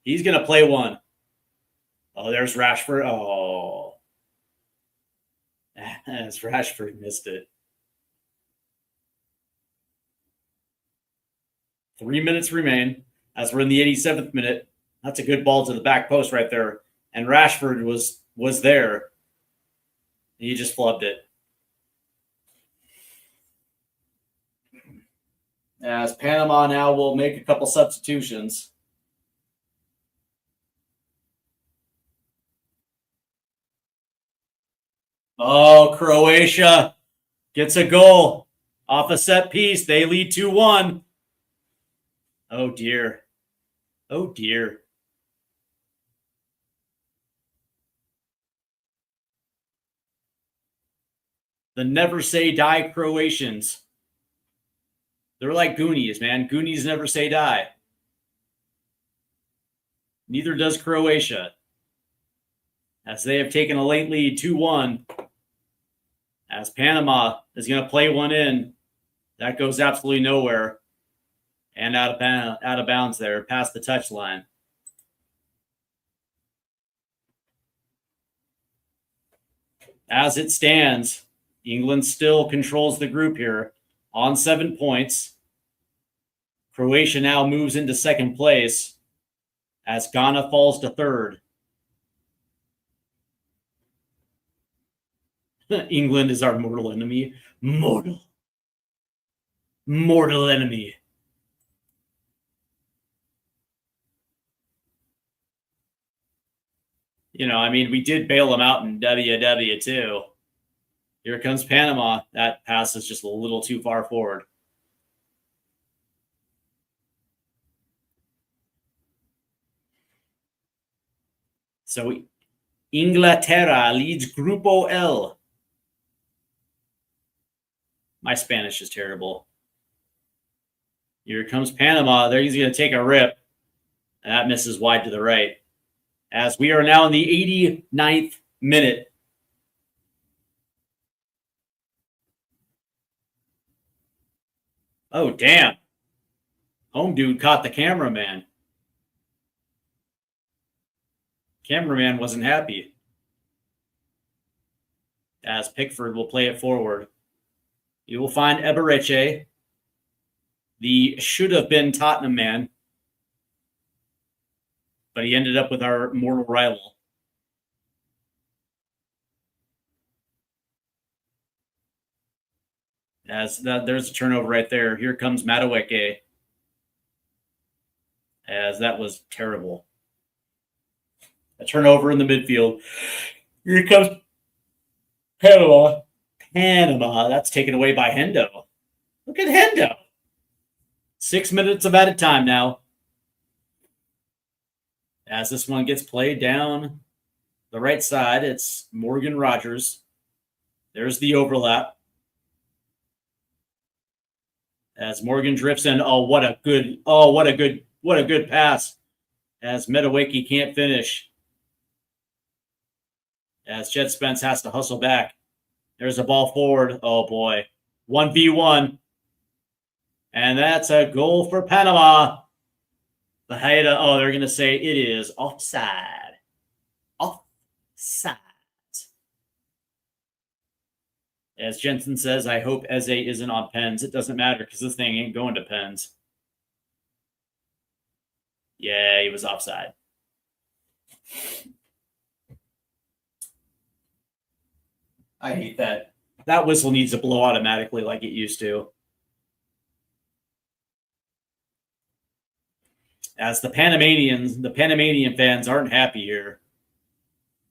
He's going to play one. Oh, there's Rashford. Oh. As Rashford missed it. 3 minutes remain as we're in the 87th minute. That's a good ball to the back post right there. And Rashford was there. He just flubbed it. As Panama now will make a couple substitutions. Oh, Croatia gets a goal off a set piece. They lead 2-1. Oh, dear. Oh, dear. The never say die Croatians. They're like Goonies, man. Goonies never say die. Neither does Croatia, as they have taken a late lead 2-1. As Panama is going to play one in. That goes absolutely nowhere. And out of bounds there, past the touchline. As it stands, England still controls the group here on 7 points. Croatia now moves into second place as Ghana falls to third. England is our mortal enemy. Mortal enemy. You know, I mean, we did bail them out in WW too. Here comes Panama. That pass is just a little too far forward. So Inglaterra leads Grupo L. My Spanish is terrible. Here comes Panama. There he's going to take a rip. And that misses wide to the right. As we are now in the 89th minute. Oh, damn. Home dude caught the cameraman. Cameraman wasn't happy. As Pickford will play it forward. You will find Ebereche, the should-have-been Tottenham man. But he ended up with our mortal rival. As there's a turnover right there. Here comes Madueke. As that was terrible. A turnover in the midfield. Here comes Panama. That's taken away by Hendo. Look at Hendo. 6 minutes of added time now. As this one gets played down the right side, it's Morgan Rogers. There's the overlap. As Morgan drifts in, what a good pass. As Madueke can't finish. As Jed Spence has to hustle back. There's a ball forward. Oh boy. 1v1. And that's a goal for Panama. The Haida, they're going to say it is offside. Offside. As Jensen says, I hope Eze isn't on pens. It doesn't matter because this thing ain't going to pens. Yeah, he was offside. I hate that. That whistle needs to blow automatically like it used to. As the Panamanian fans aren't happy here.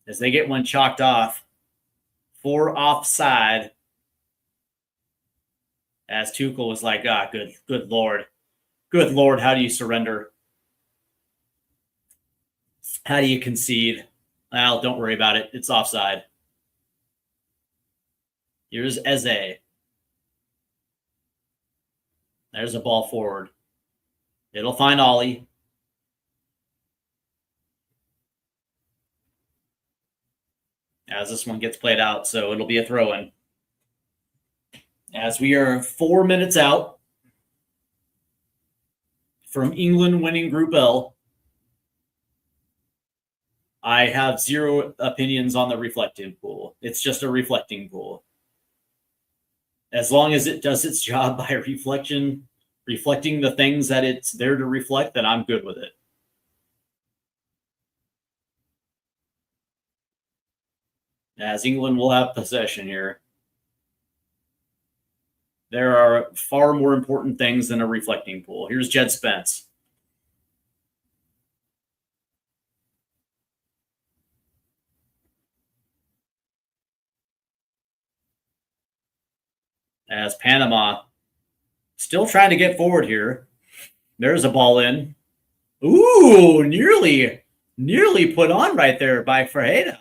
As they get one chalked off for offside. As Tuchel was like, good Lord. Good Lord, how do you surrender? How do you concede? Well, don't worry about it. It's offside. Here's Eze. There's a ball forward. It'll find Ollie. As this one gets played out, so it'll be a throw-in. As we are 4 minutes out from England winning Group L, I have zero opinions on the reflecting pool. It's just a reflecting pool. As long as it does its job by reflecting the things that it's there to reflect, then I'm good with it. As England will have possession here. There are far more important things than a reflecting pool. Here's Jed Spence. As Panama still trying to get forward here. There's a ball in. Ooh, nearly put on right there by Ferreira.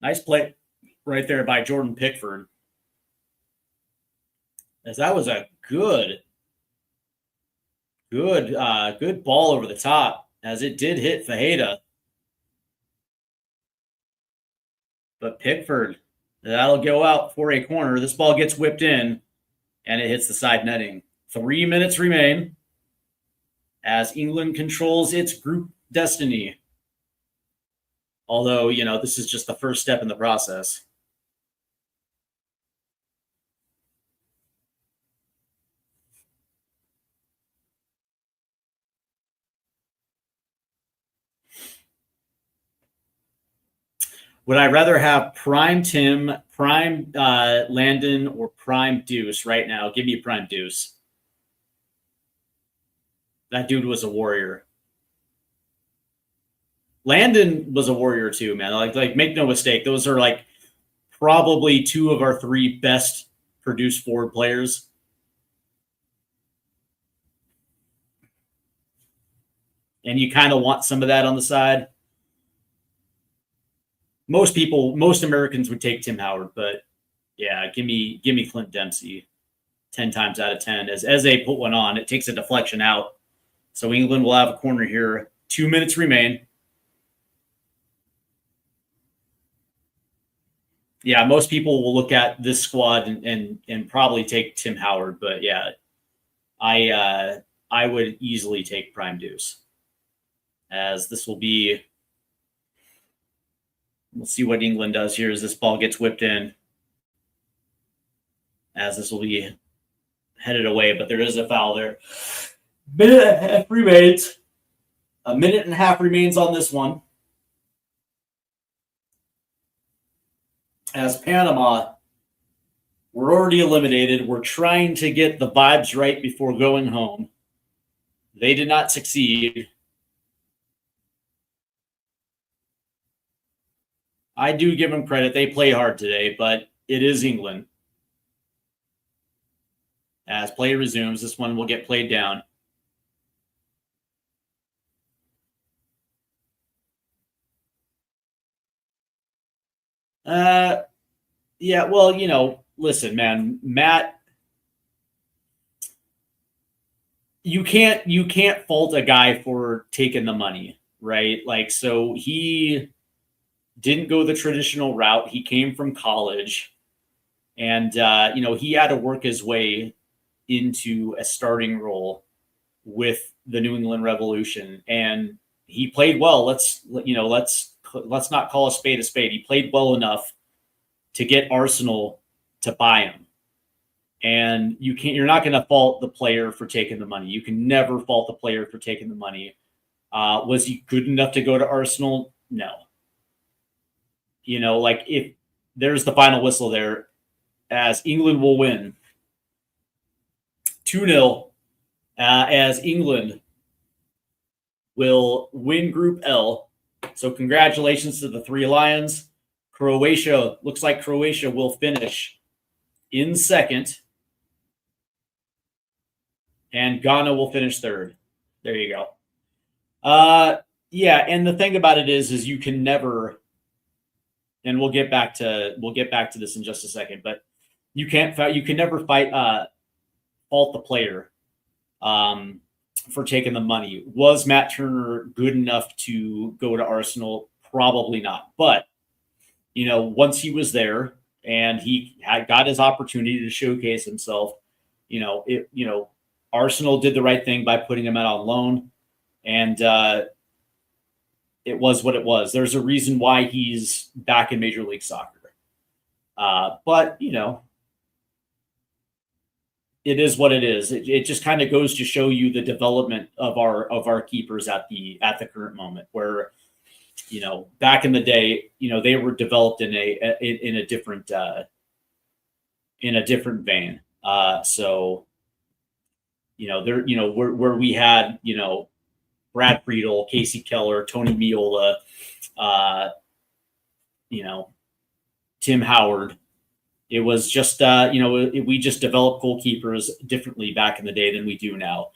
Nice play right there by Jordan Pickford. As that was a good Good ball over the top, as it did hit Fajeda. But Pickford, that'll go out for a corner. This ball gets whipped in, and it hits the side netting. 3 minutes remain as England controls its group destiny. Although, this is just the first step in the process. Would I rather have Prime Tim, Prime Landon, or Prime Deuce right now? Give me Prime Deuce. That dude was a warrior. Landon was a warrior too, man. Like make no mistake, those are like probably two of our three best produced forward players. And you kind of want some of that on the side. Most Americans would take Tim Howard, but yeah, give me Clint Dempsey 10 times out of 10. As they put one on, it takes a deflection out. So England will have a corner here. 2 minutes remain. Yeah, most people will look at this squad and probably take Tim Howard, but yeah, I would easily take Prime Deuce, as this will be. We'll see what England does here as this ball gets whipped in, as this will be headed away, but there is a foul there. Minute and a half remains. A minute and a half remains on this one. As Panama, we're already eliminated. We're trying to get the vibes right before going home. They did not succeed. I do give them credit. They play hard today, but it is England. As play resumes, this one will get played down. Yeah, well, listen, man, Matt, you can't fault a guy for taking the money, right? Like, so he didn't go the traditional route. He came from college, and he had to work his way into a starting role with the New England Revolution, and he played well. Let's not call a spade a spade. He played well enough to get Arsenal to buy him. And you're not going to fault the player for taking the money. You can never fault the player for taking the money. Was he good enough to go to Arsenal? No. If there's the final whistle there, as England will win 2-0, as England will win Group L. So congratulations to the three Lions. Looks like Croatia will finish in second, and Ghana will finish third. There you go. Yeah, and the thing about it is you can never, and we'll get back to this in just a second, but you can never fault the player for taking the money. Was Matt Turner good enough to go to Arsenal? Probably not. But, once he was there and he got his opportunity to showcase himself, Arsenal did the right thing by putting him out on loan. And it was what it was. There's a reason why he's back in Major League Soccer. But, it is what it is. It just kind of goes to show you the development of our keepers at the current moment, where, back in the day, they were developed in a different vein. So, where we had, Brad Friedel, Casey Keller, Tony Meola, Tim Howard. It was just, we just developed goalkeepers differently back in the day than we do now.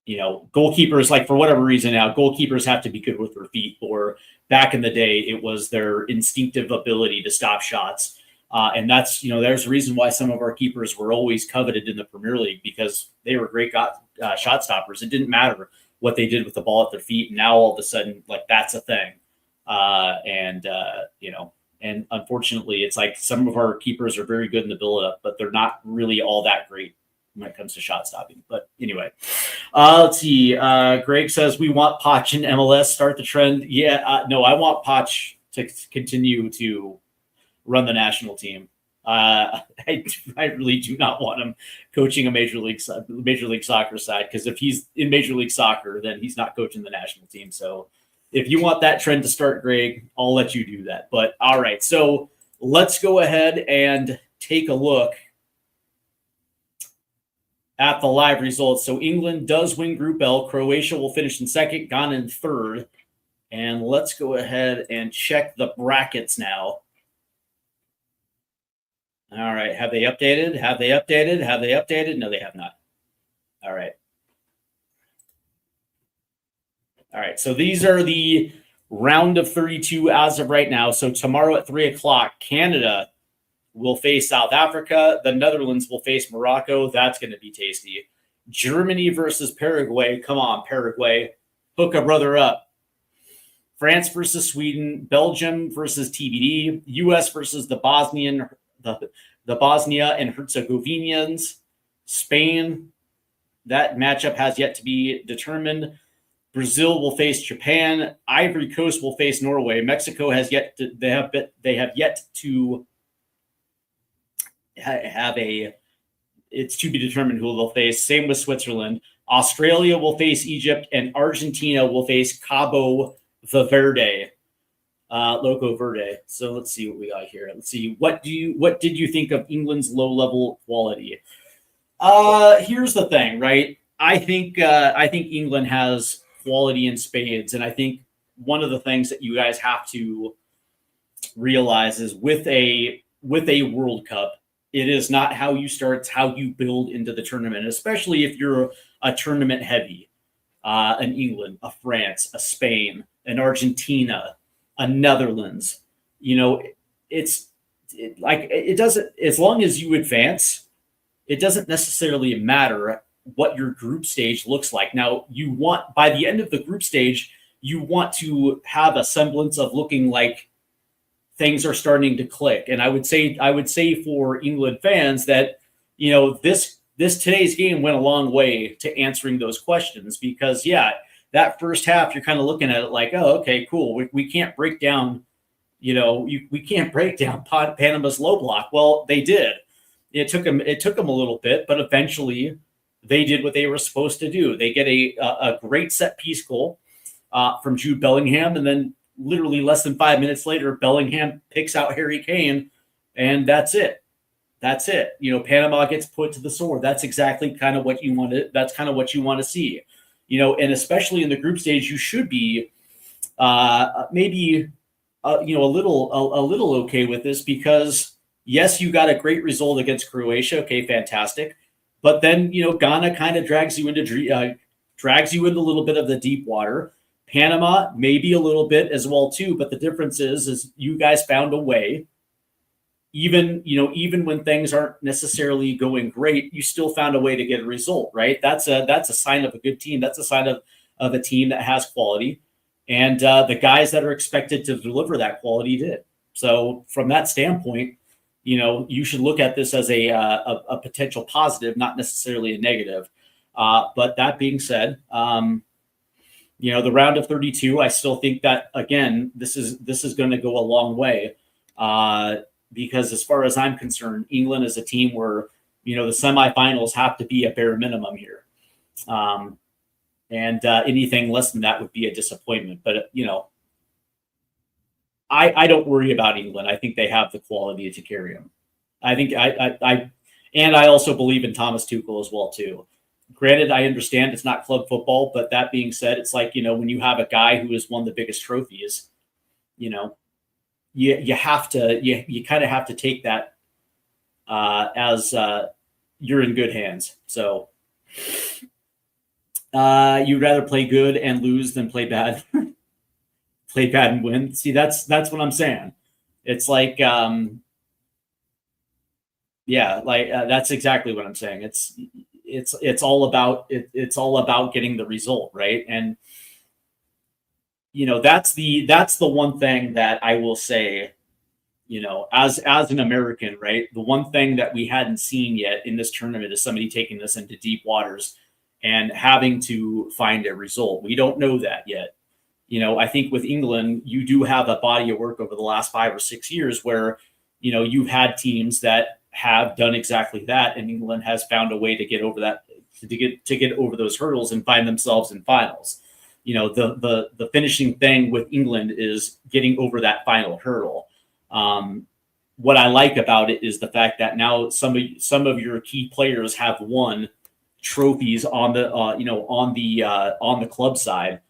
Goalkeepers, like, for whatever reason now, goalkeepers have to be good with their feet. Or back in the day, it was their instinctive ability to stop shots. And that's, there's a reason why some of our keepers were always coveted in the Premier League, because they were great shot stoppers. It didn't matter what they did with the ball at their feet. And now all of a sudden, like, that's a thing. And unfortunately, it's like some of our keepers are very good in the build-up, but they're not really all that great when it comes to shot stopping. But anyway, let's see. Greg says, we want Poch in MLS, start the trend. Yeah, no, I want Poch to continue to run the national team. I really do not want him coaching a Major League Soccer side, because if he's in Major League Soccer, then he's not coaching the national team. So if you want that trend to start, Greg, I'll let you do that. But all right, so let's go ahead and take a look at the live results. So England does win Group L. Croatia will finish in second, Ghana in third. And let's go ahead and check the brackets now. All right. Have they updated? Have they updated? Have they updated? No, they have not. All right. All right. So these are the round of 32 as of right now. So tomorrow at 3:00, Canada will face South Africa. The Netherlands will face Morocco. That's going to be tasty. Germany versus Paraguay. Come on, Paraguay. Hook a brother up. France versus Sweden. Belgium versus TBD. US versus the Bosnia and Herzegovinians. Spain. That matchup has yet to be determined. Brazil will face Japan. Ivory Coast will face Norway. Mexico has yet to, they have yet to have it's to be determined who they'll face. Same with Switzerland. Australia will face Egypt, and Argentina will face Cabo Verde. Loco Verde. So let's see what we got here. Let's see. What did you think of England's low level quality? Here's the thing, right? I think England has quality in spades, and I think one of the things that you guys have to realize is with a World Cup, it is not how you start, it's how you build into the tournament, especially if you're a tournament heavy. An England, a France, a Spain, an Argentina, a Netherlands. It doesn't, as long as you advance, it doesn't necessarily matter what your group stage looks like. Now, by the end of the group stage, you want to have a semblance of looking like things are starting to click. And I would say for England fans that, this today's game went a long way to answering those questions, because that first half, you're kind of looking at it like, oh, okay, cool. We can't break down, we can't break down Panama's low block. Well, they did. It took them a little bit, but eventually they did what they were supposed to do. They get a great set piece goal from Jude Bellingham, and then literally less than 5 minutes later, Bellingham picks out Harry Kane, and that's it. That's it. Panama gets put to the sword. That's exactly kind of what you want to. That's kind of what you want to see. And especially in the group stage, you should be maybe a little okay with this, because yes, you got a great result against Croatia. Okay, fantastic. But then, Ghana kind of drags you into a little bit of the deep water. Panama, maybe a little bit as well, too. But the difference is you guys found a way, even when things aren't necessarily going great, you still found a way to get a result, right? That's a sign of a good team. That's a sign of a team that has quality. And the guys that are expected to deliver that quality did. So from that standpoint, you should look at this as a potential positive, not necessarily a negative. But that being said, the round of 32, I still think that, again, this is going to go a long way, because as far as I'm concerned, England is a team where, the semifinals have to be a bare minimum here. And anything less than that would be a disappointment. But, I don't worry about England. I think they have the quality to carry them. I think I also believe in Thomas Tuchel as well, too. Granted, I understand it's not club football, but that being said, it's like, when you have a guy who has won the biggest trophies, you kind of have to take that as you're in good hands. So you'd rather play good and lose than play bad. Play bad and win. See, that's what I'm saying. It's like Yeah, like that's exactly what I'm saying. It's all about it's all about getting the result, right? And that's the one thing that I will say, as an American, right? The one thing that we hadn't seen yet in this tournament is somebody taking this into deep waters and having to find a result. We don't know that yet. I think with England, you do have a body of work over the last 5 or 6 years where, you've had teams that have done exactly that, and England has found a way to get over that, to get over those hurdles and find themselves in finals. The finishing thing with England is getting over that final hurdle. What I like about it is the fact that now some of your key players have won trophies on the on the club side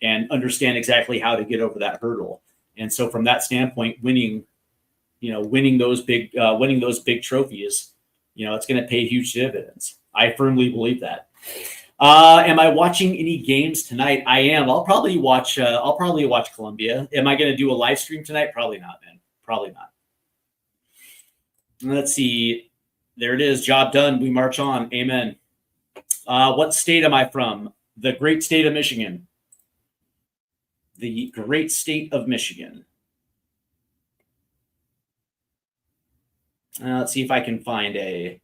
and understand exactly how to get over that hurdle. And so from that standpoint, winning those big trophies, it's going to pay huge dividends. I firmly believe that. Am I watching any games tonight? I am. I'll probably watch Colombia. Am I going to do a live stream tonight? Probably not, man. Probably not. Let's see. There it is. Job done. We march on. Amen. What state am I from? The great state of Michigan. The great state of Michigan. Let's see if I can find a.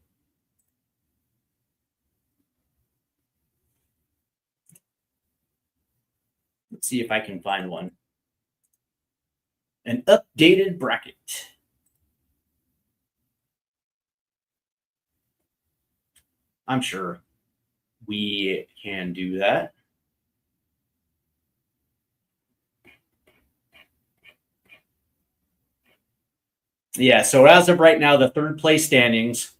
Let's see if I can find one. An updated bracket. I'm sure we can do that. Yeah, so as of right now, the third place standings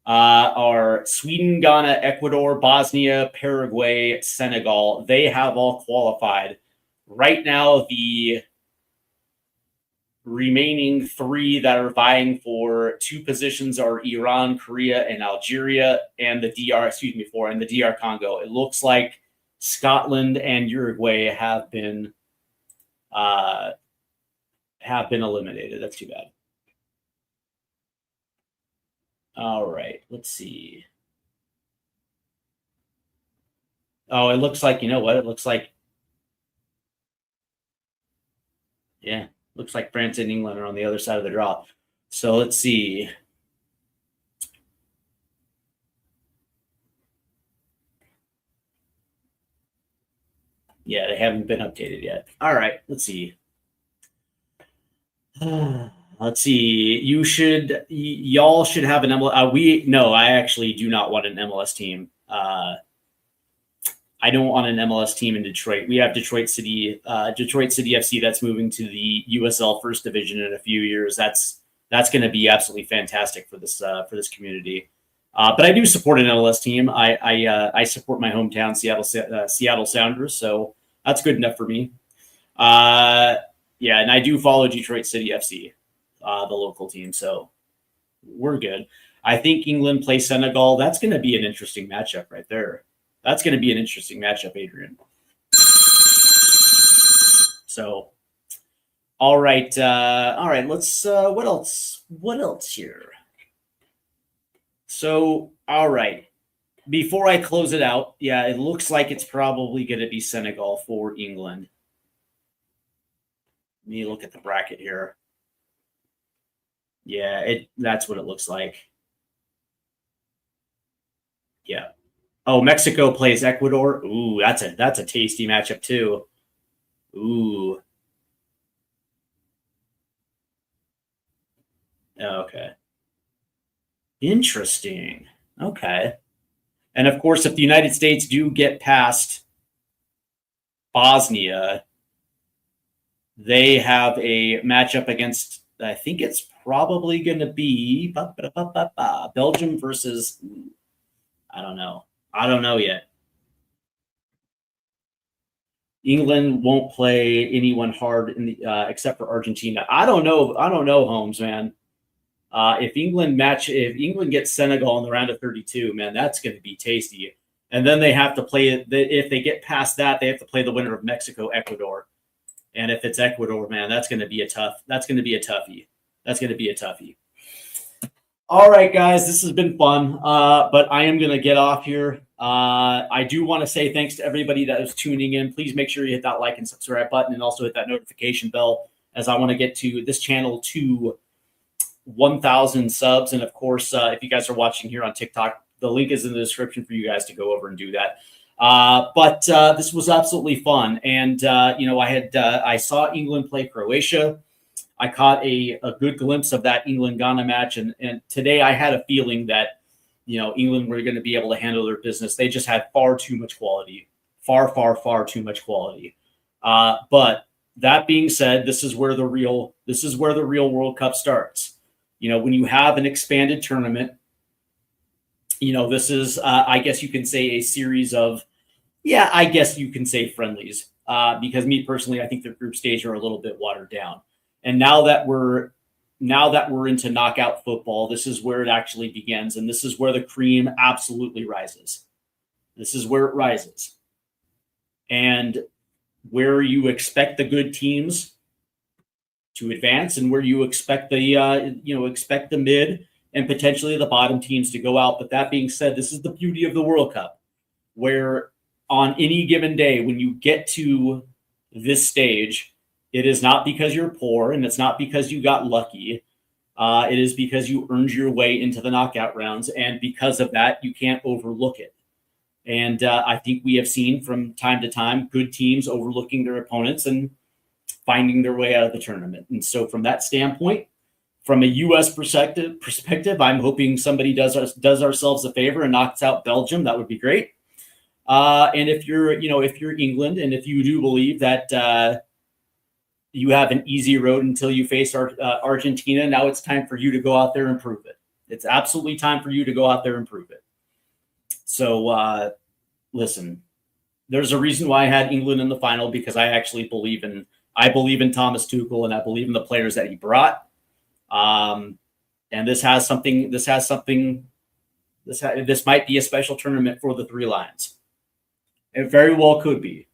are Sweden, Ghana, Ecuador, Bosnia, Paraguay, Senegal. They have all qualified. Right now, the remaining three that are vying for two positions are Iran, Korea, and Algeria, and the DR Congo. It looks like Scotland and Uruguay have been eliminated. That's too bad. All right, let's see. Oh, it looks like, it looks like, yeah, looks like France and England are on the other side of the draw. So let's see. Yeah, they haven't been updated yet. All right, let's see. Let's see. Y'all should have an MLS. No, I actually do not want an MLS team. I don't want an MLS team in Detroit. We have Detroit City FC that's moving to the USL First Division in a few years. That's going to be absolutely fantastic for this community. But I do support an MLS team. I support my hometown Seattle Sounders, so that's good enough for me. Yeah, and I do follow Detroit City FC, the local team, so we're good. I think England plays Senegal. That's going to be an interesting matchup right there. That's going to be an interesting matchup, Adrian. So, all right. Let's. What else? What else here? So, all right. Before I close it out, yeah, it looks like it's probably going to be Senegal for England. Let me look at the bracket here. Yeah, that's what it looks like. Yeah. Oh, Mexico plays Ecuador. Ooh, that's a tasty matchup too. Ooh. Okay. Interesting. Okay. And of course, if the United States do get past Bosnia, they have a matchup against, I think it's probably going to be Belgium versus, I don't know yet. England won't play anyone hard in the except for Argentina. I don't know, Holmes, man. If England gets Senegal in the round of 32, man, that's going to be tasty. And then they have to play it. If they get past that, they have to play the winner of Mexico, Ecuador. And if it's Ecuador, man, that's going to be a toughie. That's going to be a toughie. All right, guys, this has been fun, but I am going to get off here. I do want to say thanks to everybody that is tuning in. Please make sure you hit that like and subscribe button and also hit that notification bell, as I want to get to this channel to 1,000 subs. And of course, if you guys are watching here on TikTok, the link is in the description for you guys to go over and do that. But this was absolutely fun. And, I saw England play Croatia. I caught a good glimpse of that England-Ghana match. And today I had a feeling that, England were going to be able to handle their business. They just had far too much quality, far too much quality. But that being said, this is where the real World Cup starts. When you have an expanded tournament, this is, I guess you can say, a series of, I guess you can say friendlies. Because me personally, I think the group stage are a little bit watered down. And now that we're into knockout football, this is where it actually begins. And this is where the cream absolutely rises. This is where it rises. And where you expect the good teams to advance and where you expect the mid and potentially the bottom teams to go out. But that being said, this is the beauty of the World Cup, where on any given day, when you get to this stage, it is not because you're poor and it's not because you got lucky. It is because you earned your way into the knockout rounds. And because of that, you can't overlook it. And I think we have seen from time to time good teams overlooking their opponents and finding their way out of the tournament. And so from that standpoint, from a U.S. perspective, I'm hoping somebody does ourselves a favor and knocks out Belgium. That would be great. And if you're England, and if you do believe that you have an easy road until you face Argentina, now it's time for you to go out there and prove it. It's absolutely time for you to go out there and prove it. So listen, there's a reason why I had England in the final, because I actually believe in Thomas Tuchel, and I believe in the players that he brought. And this might be a special tournament for the Three Lions. It very well could be.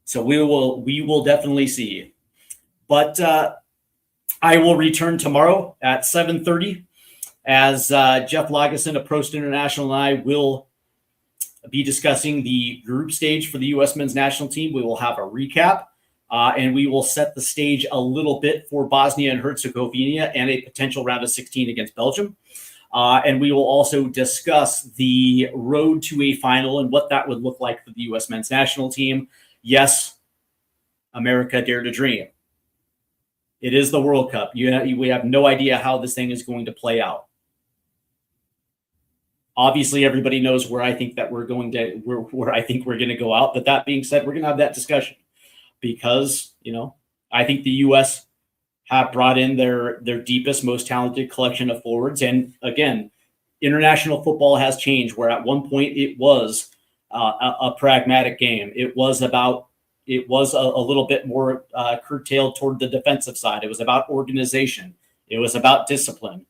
So we will definitely see. But I will return tomorrow at 7:30 as Jeff Lageson of Prost International and I will be discussing the group stage for the U.S. men's national team. We will have a recap, and we will set the stage a little bit for Bosnia and Herzegovina and a potential round of 16 against Belgium. And we will also discuss the road to a final and what that would look like for the U.S. men's national team. Yes, America dare to dream. It is the World Cup. We have no idea how this thing is going to play out. Obviously, everybody knows where I think that we're going to go out. But that being said, we're going to have that discussion because, I think the U.S. have brought in their deepest, most talented collection of forwards. And again, international football has changed, where at one point it was a pragmatic game. It was a little bit more curtailed toward the defensive side. It was about organization. It was about discipline.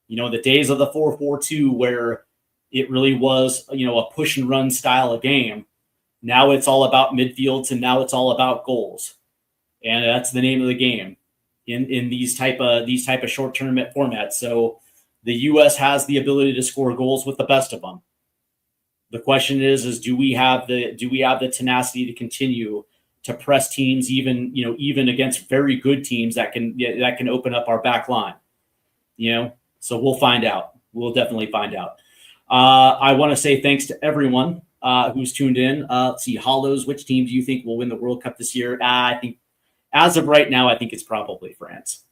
The days of the 4-4-2 where it really was, a push and run style of game. Now it's all about midfields, and now it's all about goals. And that's the name of the game in these type of short tournament formats. So the U.S. has the ability to score goals with the best of them. The question is do we have the tenacity to continue to press teams, even against very good teams that can open up our back line? So we'll find out. We'll definitely find out. I want to say thanks to everyone who's tuned in. Let's see, Hollows, which team do you think will win the World Cup this year? I think, as of right now, I think it's probably France.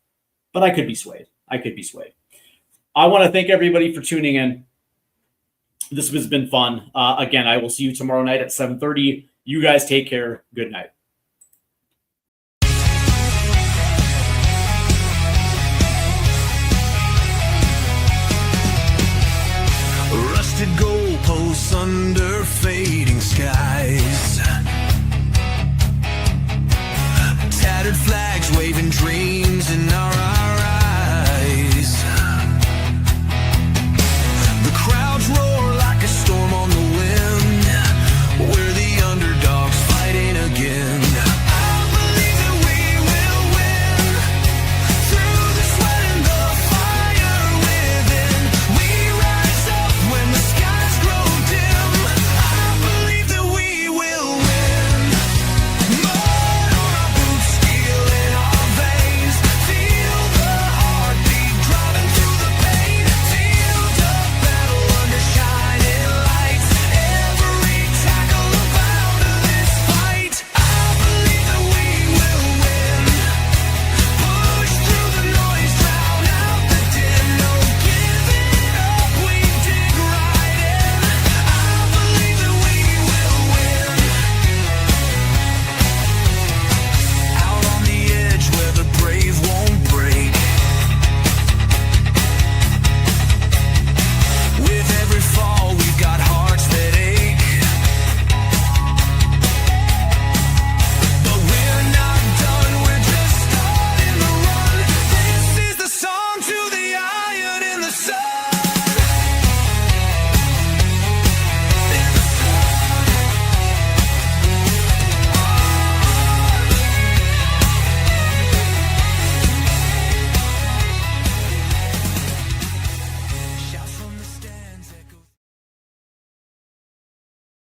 But I could be swayed. I want to thank everybody for tuning in. This has been fun. Again, I will see you tomorrow night at 7:30. You guys take care. Good night. Rusted goalposts under fading skies, tattered flag